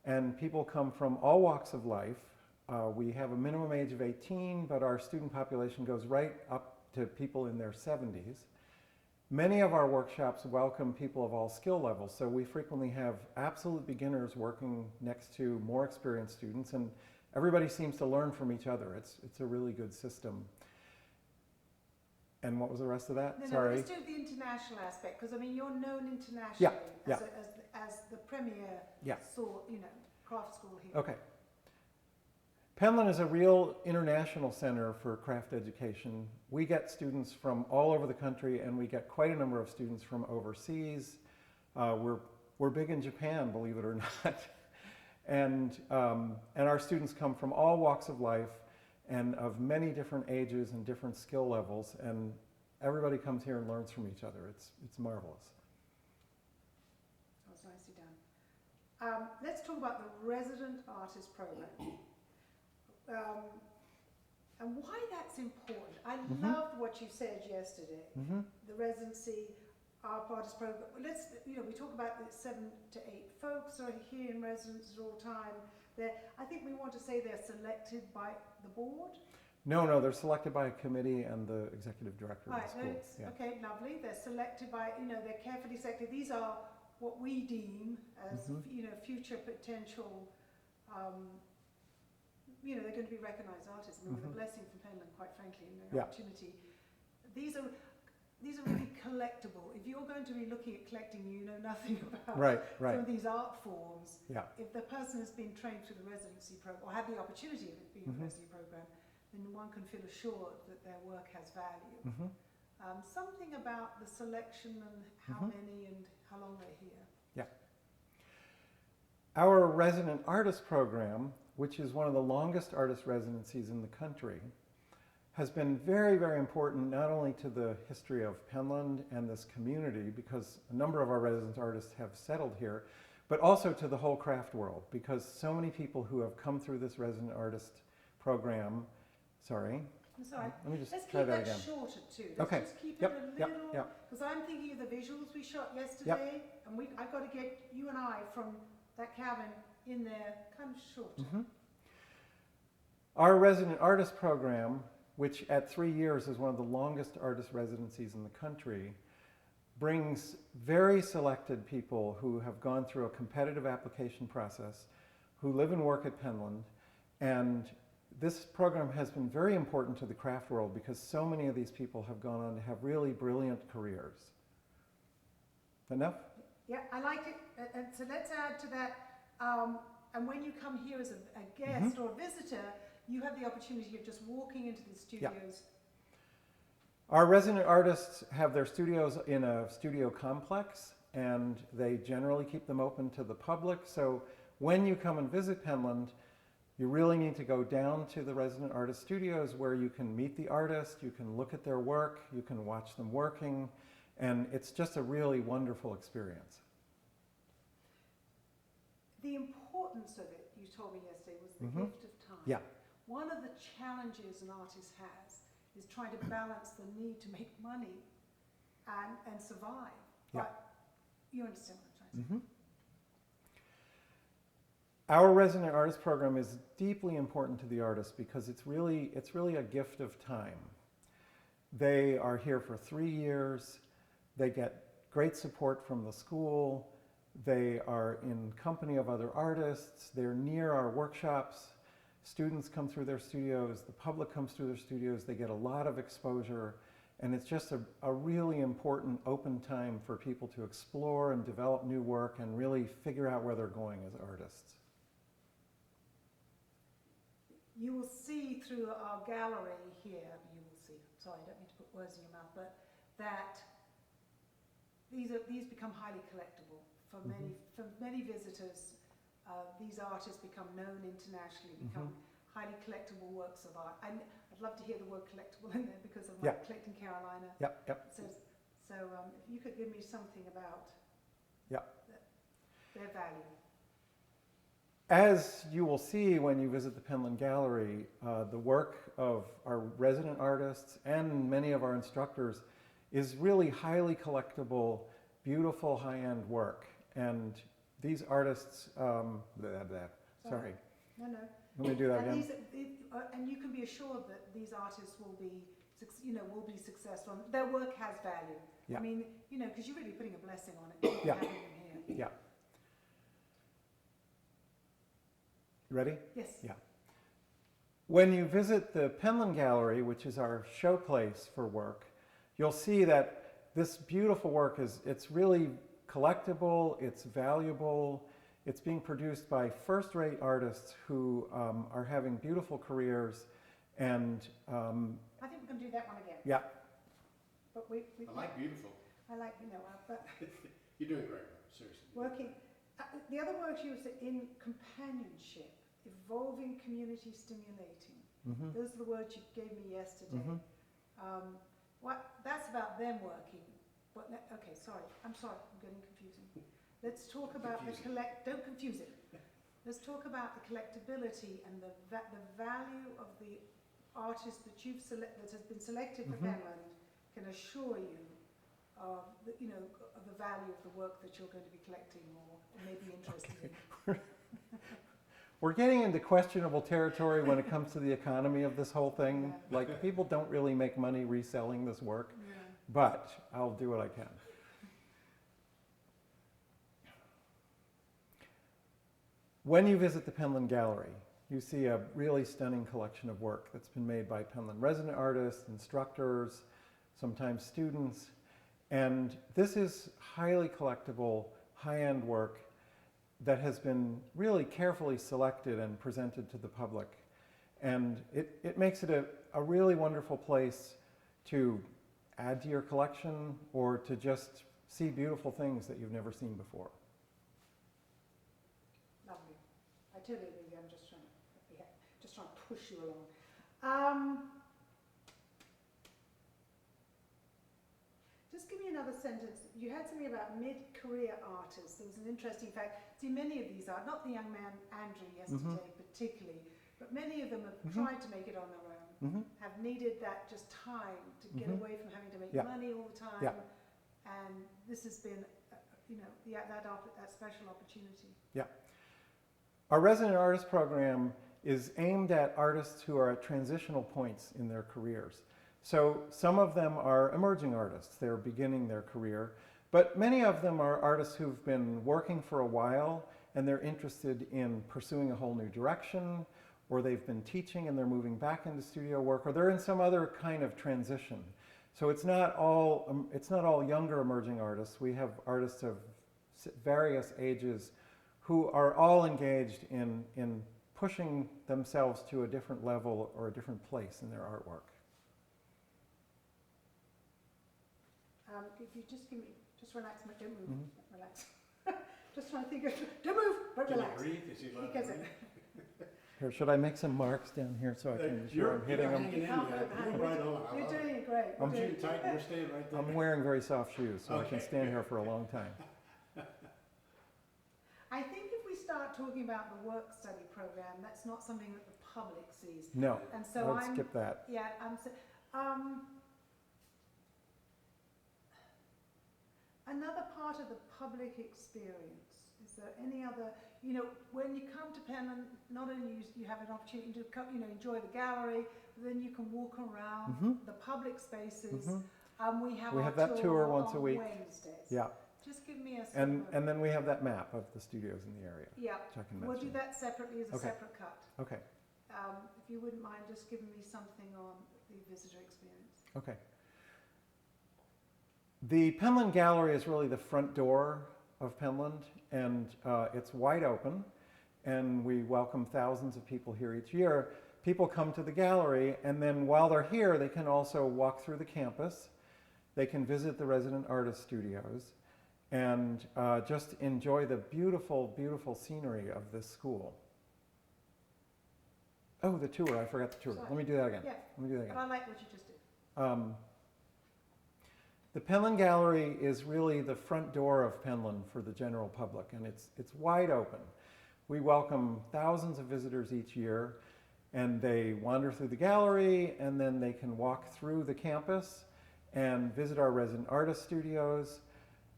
and people come from all walks of life. We have a minimum age of 18, but our student population goes right up to people in their 70s. Many of our workshops welcome people of all skill levels, so we frequently have absolute beginners working next to more experienced students, and everybody seems to learn from each other. It's a really good system. And what was the rest of that? No, Sorry. let's do the international aspect, because I mean you're known internationally as the premier craft school here. Okay. Penland is a real international center for craft education. We get students from all over the country, and we get quite a number of students from overseas. We're big in Japan, believe it or not, and our students come from all walks of life and of many different ages and different skill levels, and everybody comes here and learns from each other. It's marvelous. That was nicely done. Let's talk about the resident artist program. And why that's important. I loved what you said yesterday. The residency, our artist program. Let's, we talk about the 7 to 8 folks are here in residences all the time. I think we want to say they're selected by the board. No, they're selected by a committee and the executive director of the school. Okay, lovely. They're selected by, they're carefully selected. These are what we deem as, future potential. They're going to be recognised artists. I mean, with a blessing from Penland, quite frankly, and an opportunity. These are really collectible. If you're going to be looking at collecting, you know nothing about some of these art forms. Yeah. If the person has been trained through the residency program, or had the opportunity of it being a residency program, then one can feel assured that their work has value. Something about the selection and how many and how long they're here. Yeah. Our resident artist program, which is one of the longest artist residencies in the country, has been very, very important not only to the history of Penland and this community, because a number of our resident artists have settled here, but also to the whole craft world, because so many people who have come through this resident artist program, sorry. I'm sorry. Let me just Let's try keep that that again. shorter too. Let's just keep it a little, because I'm thinking of the visuals we shot yesterday, and I've got to get you and I from that cabin in there kind of shorter. Our resident artist program, which at 3 years is one of the longest artist residencies in the country, brings very selected people who have gone through a competitive application process, who live and work at Penland, and this program has been very important to the craft world because so many of these people have gone on to have really brilliant careers. Enough? Yeah, I like it. And so let's add to that. And when you come here as a guest or a visitor, you have the opportunity of just walking into the studios. Our resident artists have their studios in a studio complex, and they generally keep them open to the public. So when you come and visit Penland, you really need to go down to the resident artist studios where you can meet the artist, you can look at their work, you can watch them working, and it's just a really wonderful experience. The importance of it, you told me yesterday, was the gift of time. Yeah. One of the challenges an artist has is trying to balance the need to make money and survive. Yeah. But You understand what I'm trying to say? Our resident artist program is deeply important to the artists because it's really a gift of time. They are here for 3 years. They get great support from the school. They are in company of other artists. They're near our workshops. Students come through their studios. The public comes through their studios. They get a lot of exposure. And it's just a really important open time for people to explore and develop new work and really figure out where they're going as artists. You will see through our gallery here, you will see, sorry, I don't mean to put words in your mouth, but that these become highly collectible. For many visitors, these artists become known internationally, become highly collectible works of art. And I'd love to hear the word collectible in there because of my Collecting Carolina. So if you could give me something about their value. As you will see when you visit the Penland Gallery, the work of our resident artists and many of our instructors is really highly collectible, beautiful, high-end work. And these artists, sorry. No. Let me do that again. And you can be assured that these artists will be successful. Their work has value. Yeah. I mean, because you're really putting a blessing on it. Having them here. Yeah. Ready? Yes. Yeah. When you visit the Penland Gallery, which is our showplace for work, you'll see that this beautiful work it's really collectible, it's valuable, it's being produced by first-rate artists who are having beautiful careers, and I think we're going to do that one again. yeah. But I like beautiful. I like, but You're doing great, seriously. working. The other word you said in companionship, evolving, community stimulating. Those are the words you gave me yesterday. That's about them working. Okay, sorry. I'm getting confusing. Let's talk about don't confuse it. Let's talk about the collectability and the value of the artist that that has been selected for Penland can assure you of the value of the work that you're going to be collecting or may be interested in. We're getting into questionable territory when it comes to the economy of this whole thing. Like, people don't really make money reselling this work, but I'll do what I can. When you visit the Penland Gallery, you see a really stunning collection of work that's been made by Penland resident artists, instructors, sometimes students, and this is highly collectible, high-end work that has been really carefully selected and presented to the public. And it makes it a really wonderful place to add to your collection or to just see beautiful things that you've never seen before. Lovely. I totally agree. I'm just trying to push you along. Just give me another sentence. You had something about mid-career artists. There was an interesting fact. See, many of these are, not the young man Andrew yesterday particularly, but many of them have tried to make it on their own, have needed that just time to get away from having to make money all the time. And this has been, that special opportunity. Yeah. Our resident artist program is aimed at artists who are at transitional points in their careers. So some of them are emerging artists. They're beginning their career. But many of them are artists who've been working for a while and they're interested in pursuing a whole new direction, or they've been teaching and they're moving back into studio work, or they're in some other kind of transition. So it's not all younger emerging artists. We have artists of various ages who are all engaged in pushing themselves to a different level or a different place in their artwork. If you just give me, just relax, don't move, relax. Just trying to think of, don't move, but relax. Can you breathe? Is he allowed to breathe? Here, should I make some marks down here so I can be sure I'm hitting them? You're right on. You're doing it great. I'm shooting tight and you're staying right there. I'm wearing very soft shoes, so I can stand here for a long time. I think if we start talking about the work study program, that's not something that the public sees. No, and so let's skip that. another part of the public experience, is there any other, you know, when you come to Penland, not only you have an opportunity to come, you know, enjoy the gallery, but then you can walk around the public spaces. We have our that tour once on a week. Wednesdays. Yeah. Just give me a And then we have that map of the studios in the area. yeah, Which I can we'll do mention. that separately as a Okay. separate cut. Okay. If you wouldn't mind just giving me something on the visitor experience. Okay. The Penland Gallery is really the front door of Penland, and it's wide open, and we welcome thousands of people here each year. People come to the gallery, and then while they're here, they can also walk through the campus. They can visit the resident artist studios and just enjoy the beautiful, beautiful scenery of this school. Oh, the tour, I forgot the tour. Sorry. Let me do that again. Yeah, Let me do that again. but I like what you just did. The Penland Gallery is really the front door of Penland for the general public, and it's wide open. We welcome thousands of visitors each year, and they wander through the gallery, and then they can walk through the campus and visit our resident artist studios.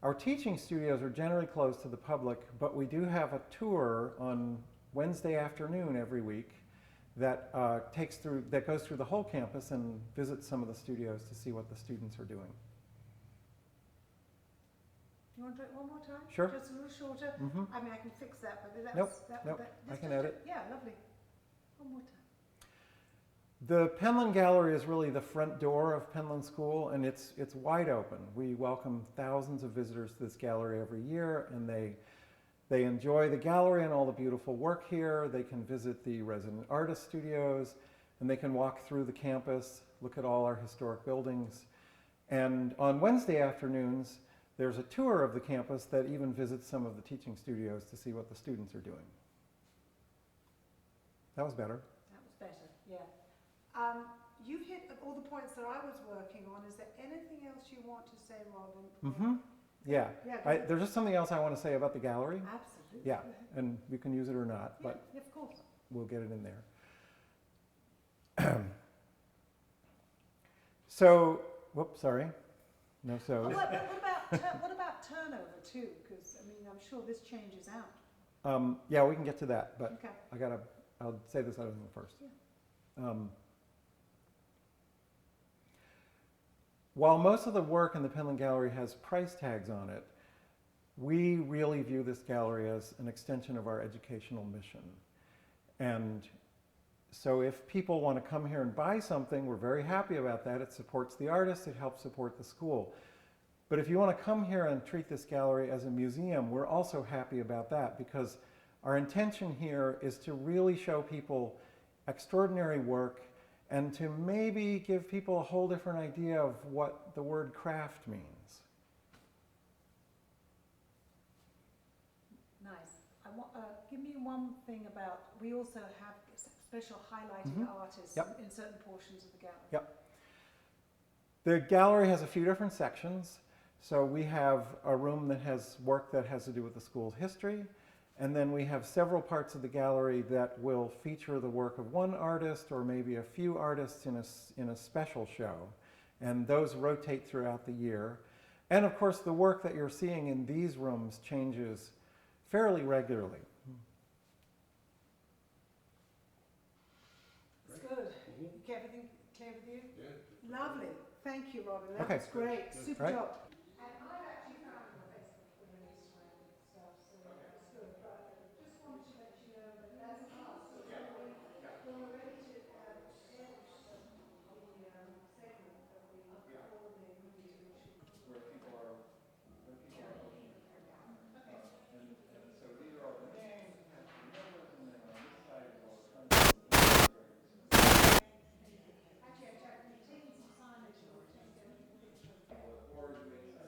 Our teaching studios are generally closed to the public, but we do have a tour on Wednesday afternoon every week that goes through the whole campus and visits some of the studios to see what the students are doing. You want to do it one more time? Sure. Just a little shorter? I mean, I can fix that, but that's... Nope, that, nope, that, I can just edit. Yeah, lovely. One more time. The Penland Gallery is really the front door of Penland School, and it's wide open. We welcome thousands of visitors to this gallery every year, and they enjoy the gallery and all the beautiful work here. They can visit the resident artist studios, and they can walk through the campus, look at all our historic buildings. And on Wednesday afternoons, there's a tour of the campus that even visits some of the teaching studios to see what the students are doing. That was better. That was better, yeah. You've hit all the points that I was working on. Is there anything else you want to say, Robin? Yeah. Yeah, There's just something else I want to say about the gallery. absolutely. Yeah, and you can use it or not, but Yeah, of course. we'll get it in there. So, whoops, sorry. No so's. What about turnover too? Because I mean, I'm sure this changes out. Yeah, we can get to that, but Okay. I'll say this other thing first. Yeah. While most of the work in the Penland Gallery has price tags on it, we really view this gallery as an extension of our educational mission. And so if people want to come here and buy something, we're very happy about that. It supports the artist, it helps support the school. But if you want to come here and treat this gallery as a museum, we're also happy about that, because our intention here is to really show people extraordinary work and to maybe give people a whole different idea of what the word craft means. Nice. Give me one thing about, we also have special highlighting artists in certain portions of the gallery. Yep. The gallery has a few different sections. So we have a room that has work that has to do with the school's history, and then we have several parts of the gallery that will feature the work of one artist or maybe a few artists in a special show, and those rotate throughout the year. And of course, the work that you're seeing in these rooms changes fairly regularly. It's good. Okay, everything clear with you? Yeah. Lovely. Thank you, Robin. That Okay. was great. Super Right. job. And I've actually found your Facebook with an Instagram and stuff, so that's good. But just wanted to let you know that that's us. So when we're ready to end the segment that we call the movie to which Where people are and so these are all the names, and then on this side is all the countries. Actually, I've taken some signage and we'll take a picture. Or you make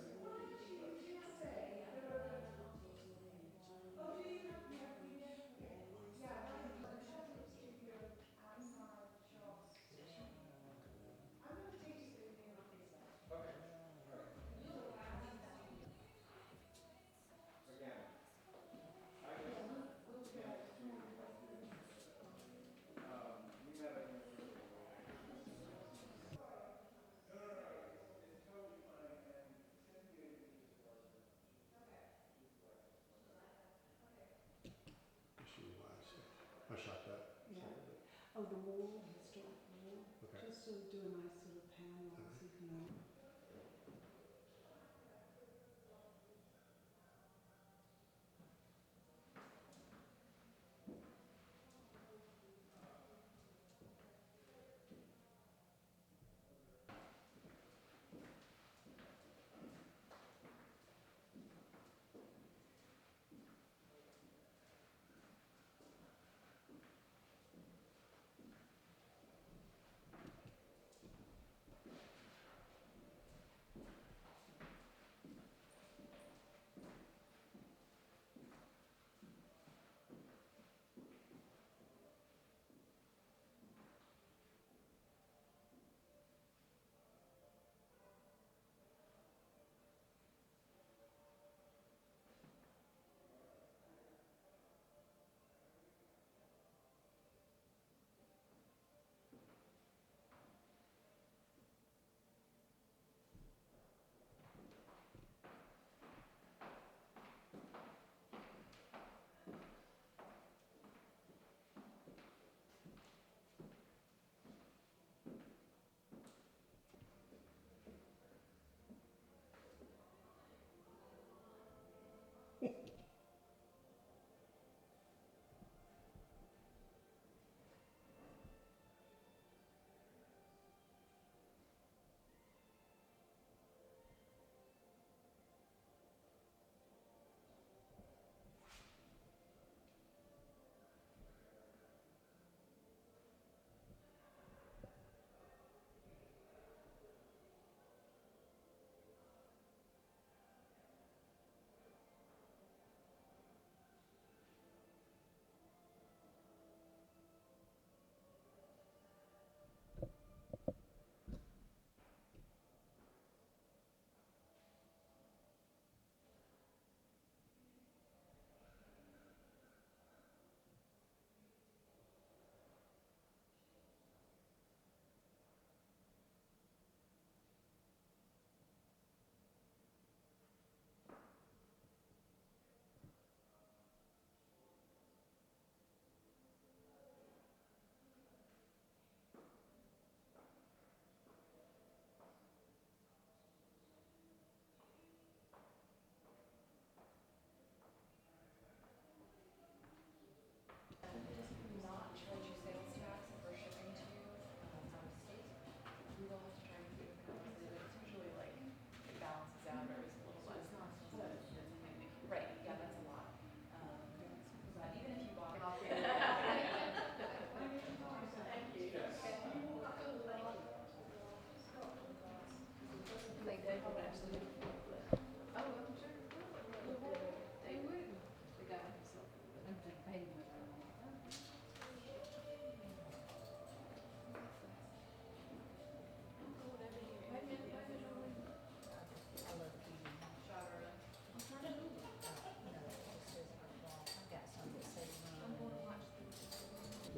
Oh, the wall, the historic wall. Okay. Just to do a nice sort of panel so you can know.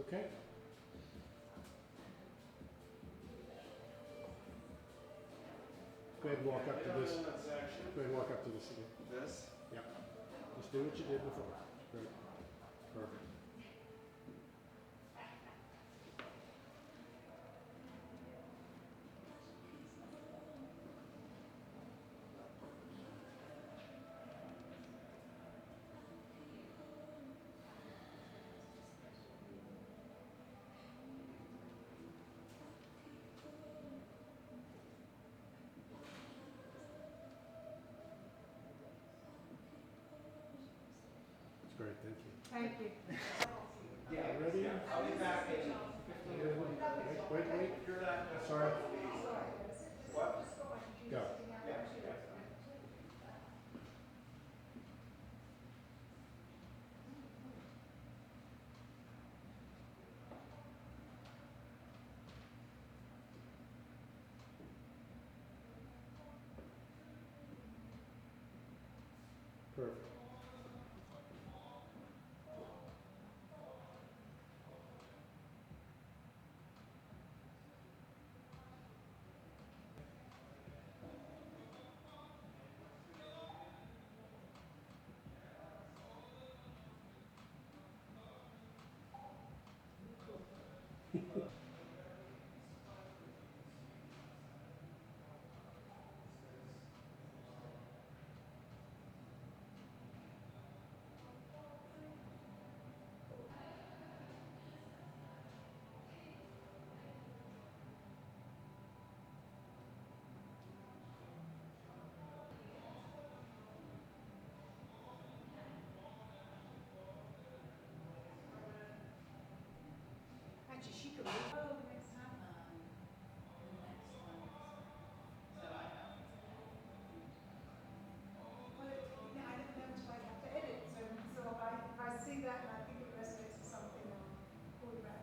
Okay. Go ahead and walk up to this. Go ahead and walk up to this again. This? Yeah. Just do what you did before. Great. Perfect. That's great. Thank you. Thank you. Yeah. Ready? I'll be back in 15 minutes. Wait. Sorry. What? Go. Yeah. Perfect. Actually, she could read. Oh, the next time. Well, I never know until I have to edit. So if I see that and I think it resonates with something, I'll call you back.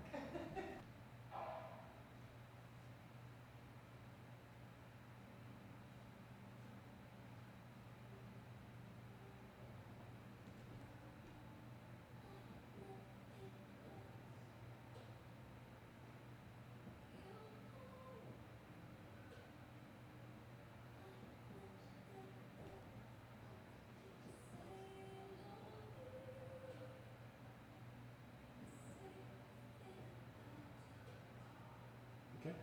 Okay.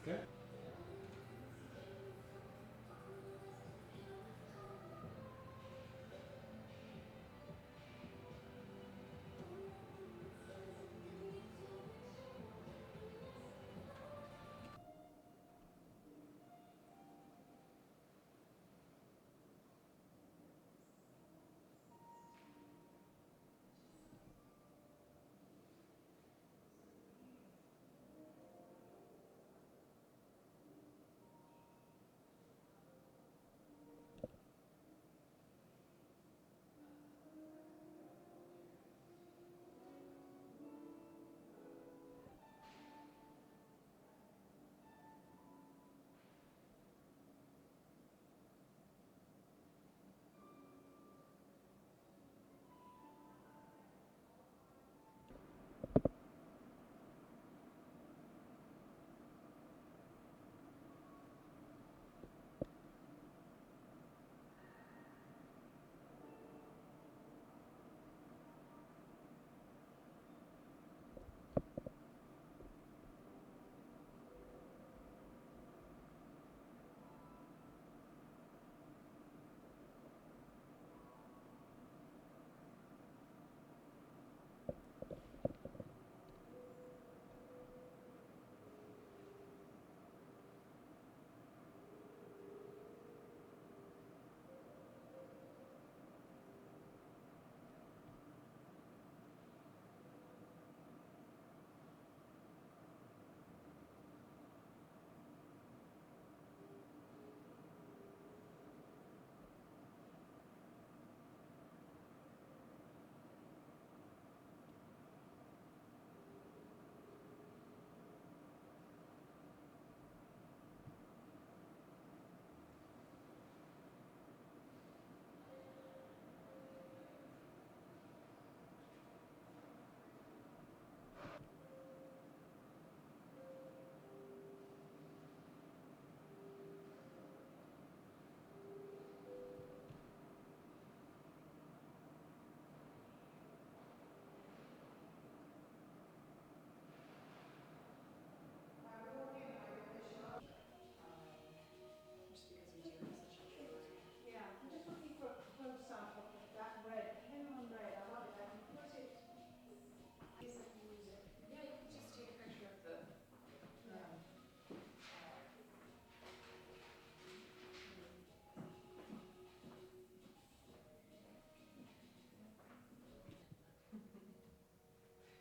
Okay.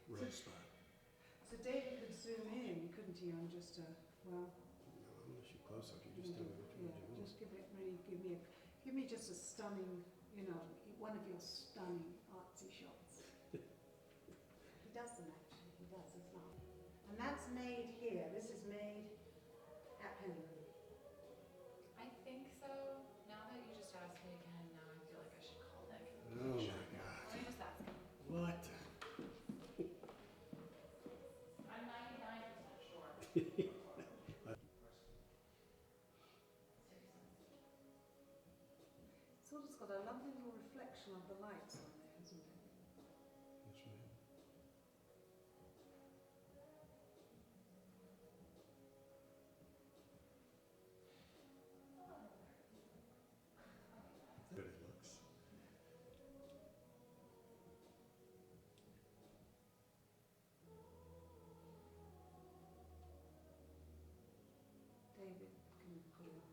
Rosebud. So David could zoom in, couldn't he, on just a, well... No, I'm gonna shoot close up. You just tell me what you want to do. Just give me just a stunning, one of your stunning artsy shots. He does them actually, he does, it's not. And that's made here, this is made at Penland. I think so. Now that you just asked me again, now I feel like I should call Sort of's got a lovely little reflection of the lights on there, hasn't it? Yes, ma'am. Good it looks. David can pull up.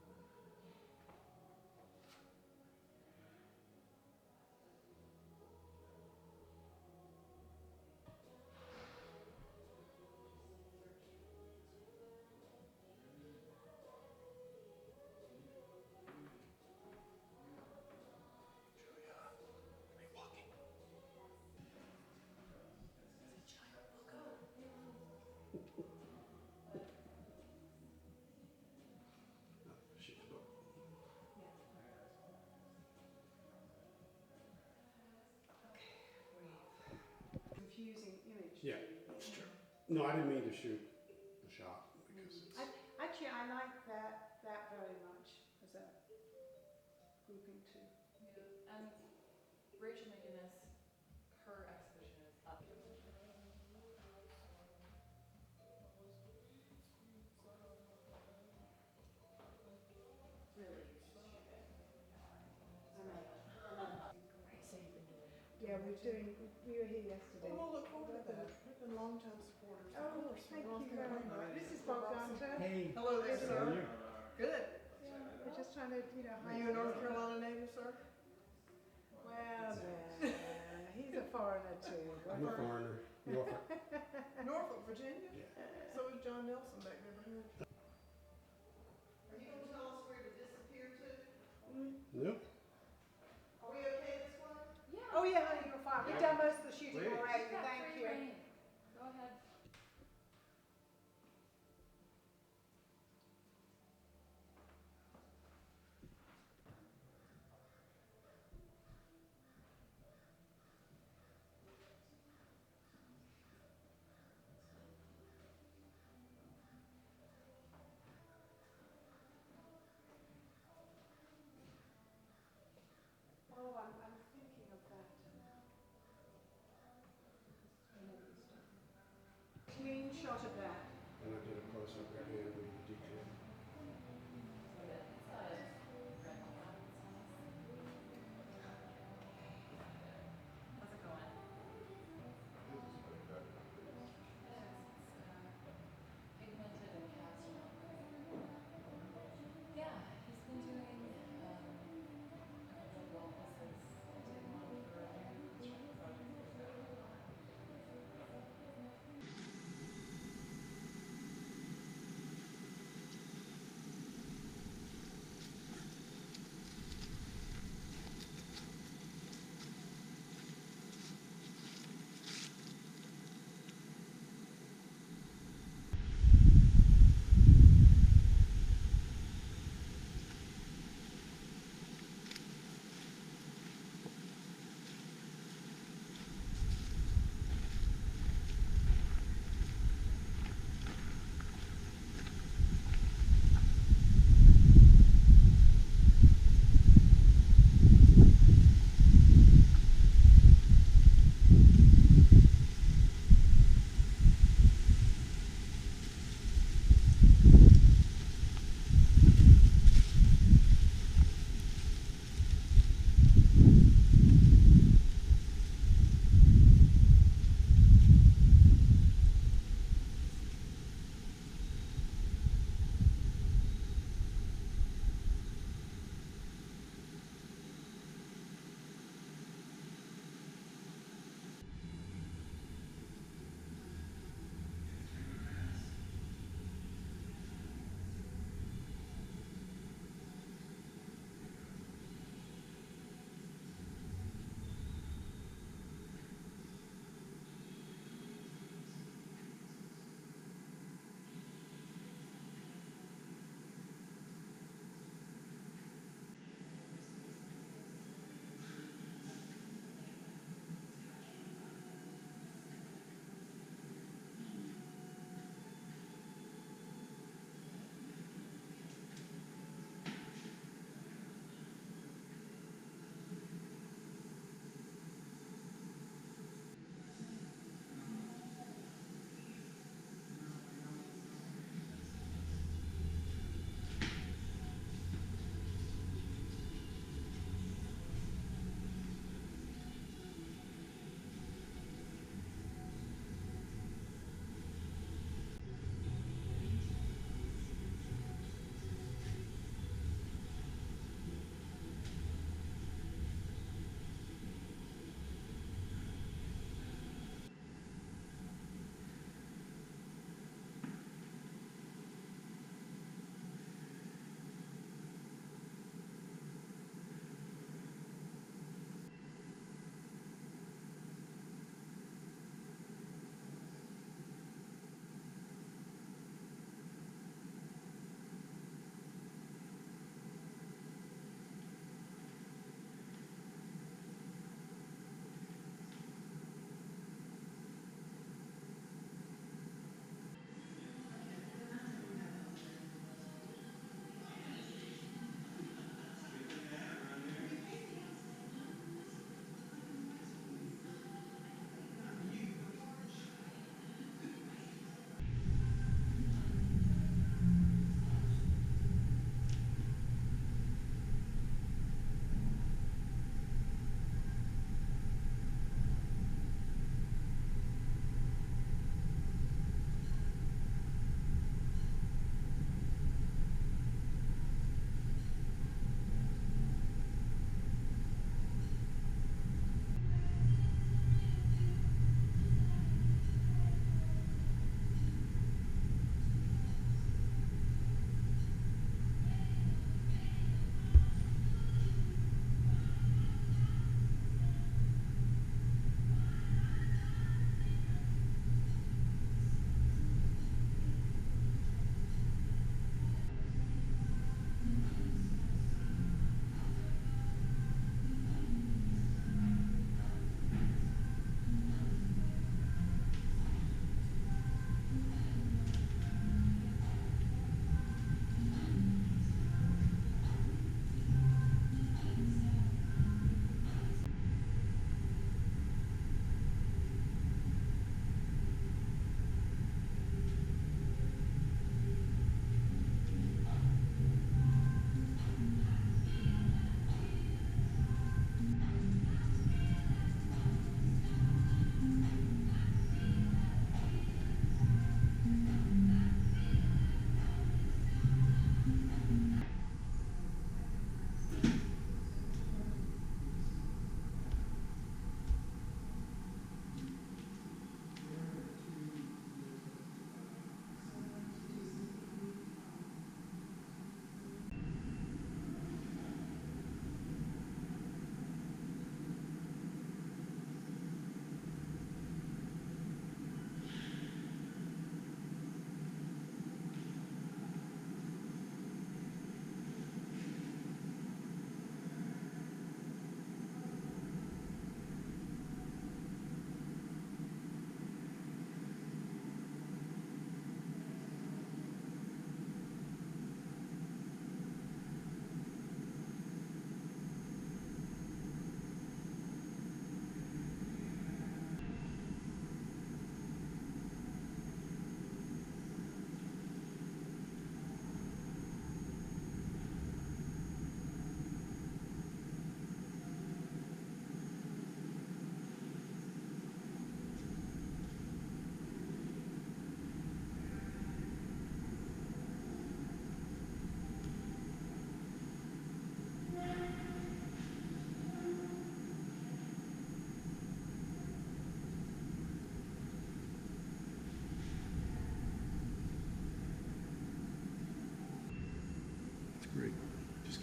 She's booked. Confusing image. Yeah, that's true. No, I didn't mean to shoot the shot because it's. Actually, I like that very much as a grouping too. Yeah, and Rachel McGinnis, her exhibition is up. Really, you should shoot it. Yeah, we were here yesterday. Oh, look forward to that. We've been long-time supporters. Of Oh, course, thank North you very Carolina. much. This is Bob Gunter. Hey. Hello there, Good, sir. how are you? Good. Yeah, we're just trying to, Are you a North Carolina native, sir? Well, he's a foreigner too. I'm a foreigner. Norfolk. Norfolk, Virginia? Yeah. So is John Nelson back there behind. Are you gonna tell us where to disappear to? Nope. Are we okay this one? Yeah. Oh yeah, honey, you're fine. We've done most of the shooting Please. already. You've got Thank free you. reign. Go ahead. Oh, I'm thinking of that. Clean shot of that. And I did a close-up again with the detail. How's it going? Pigmented and cast on. Yeah, he's been doing a couple of wall pieces. I did one for a construction project years ago.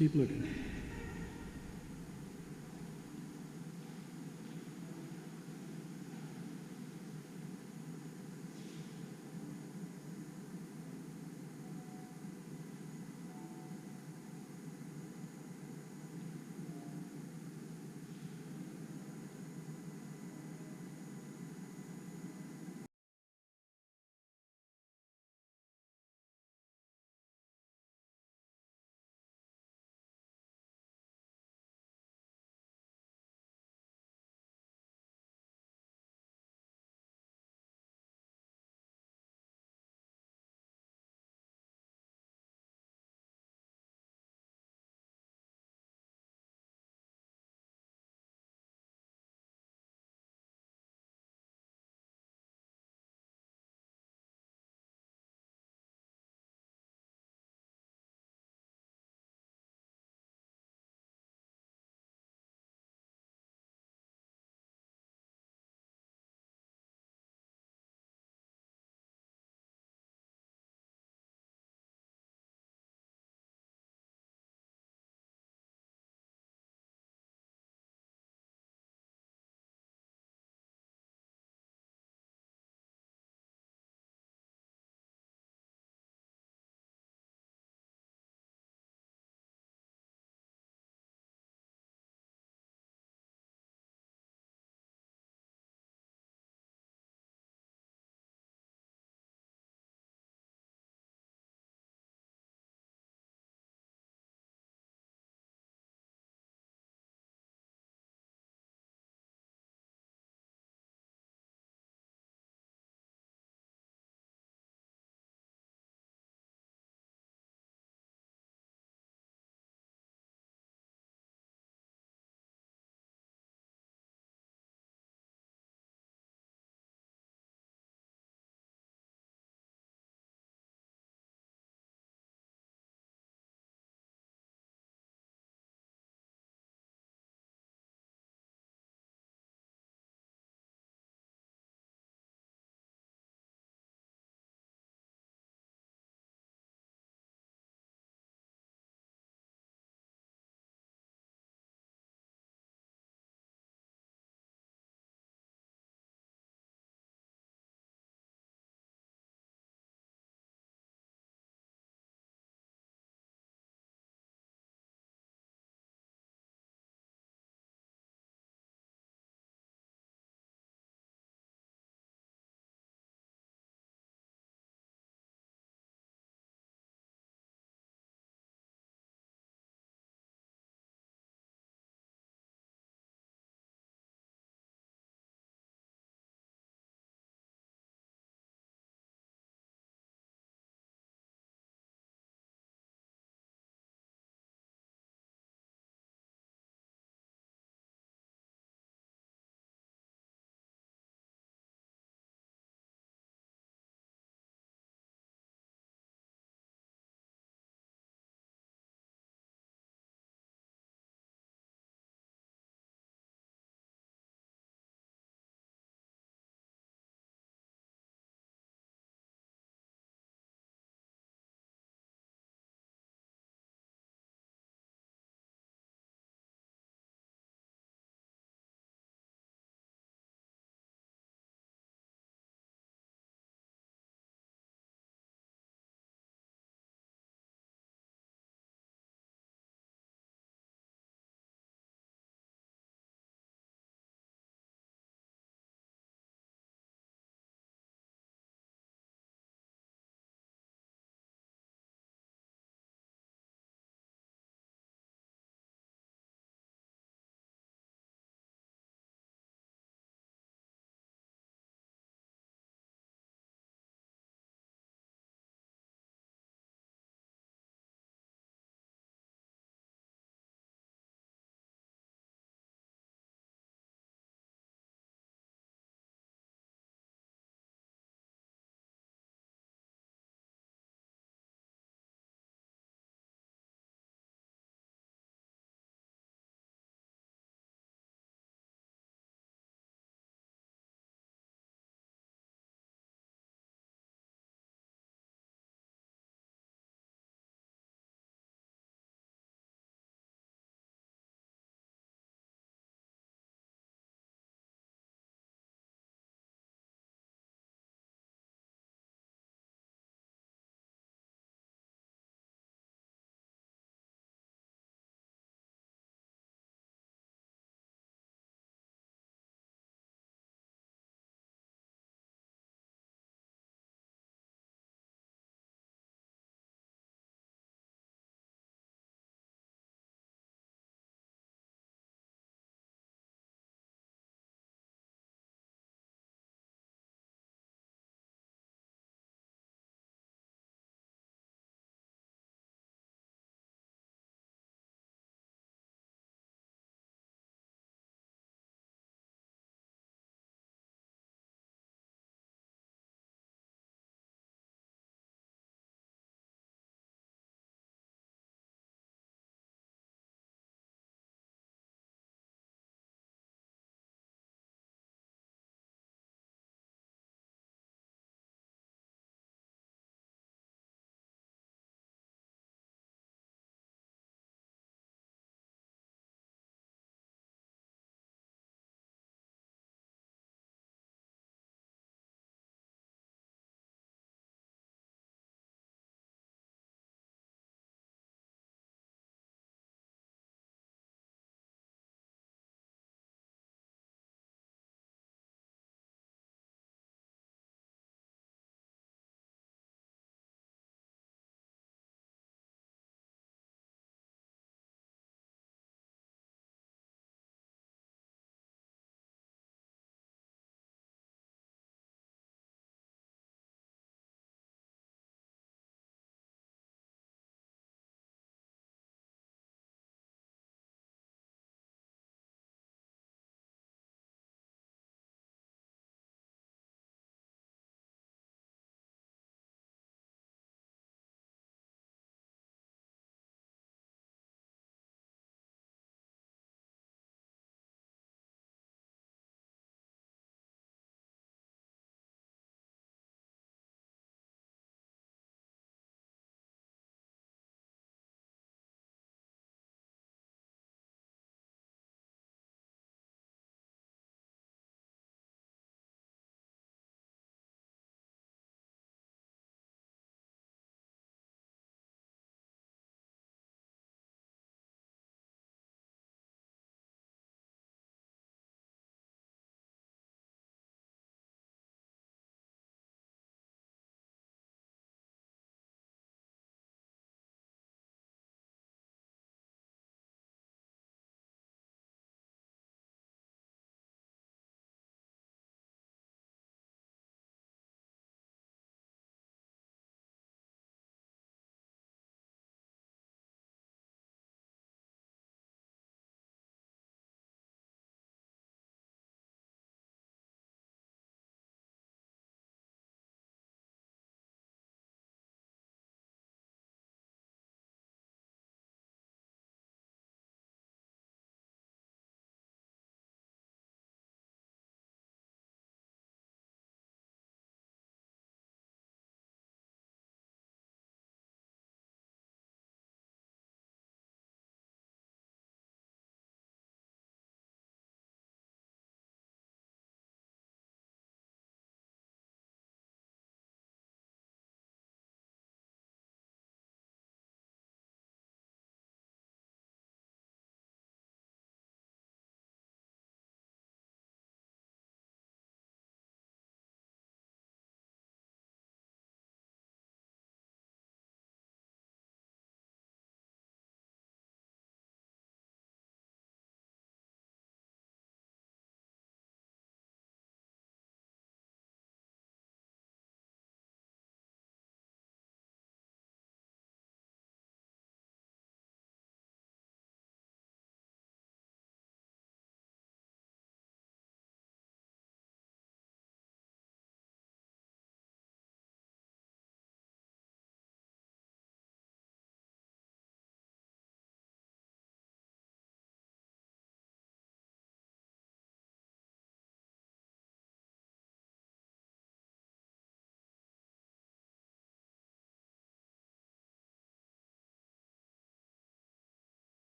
keep looking.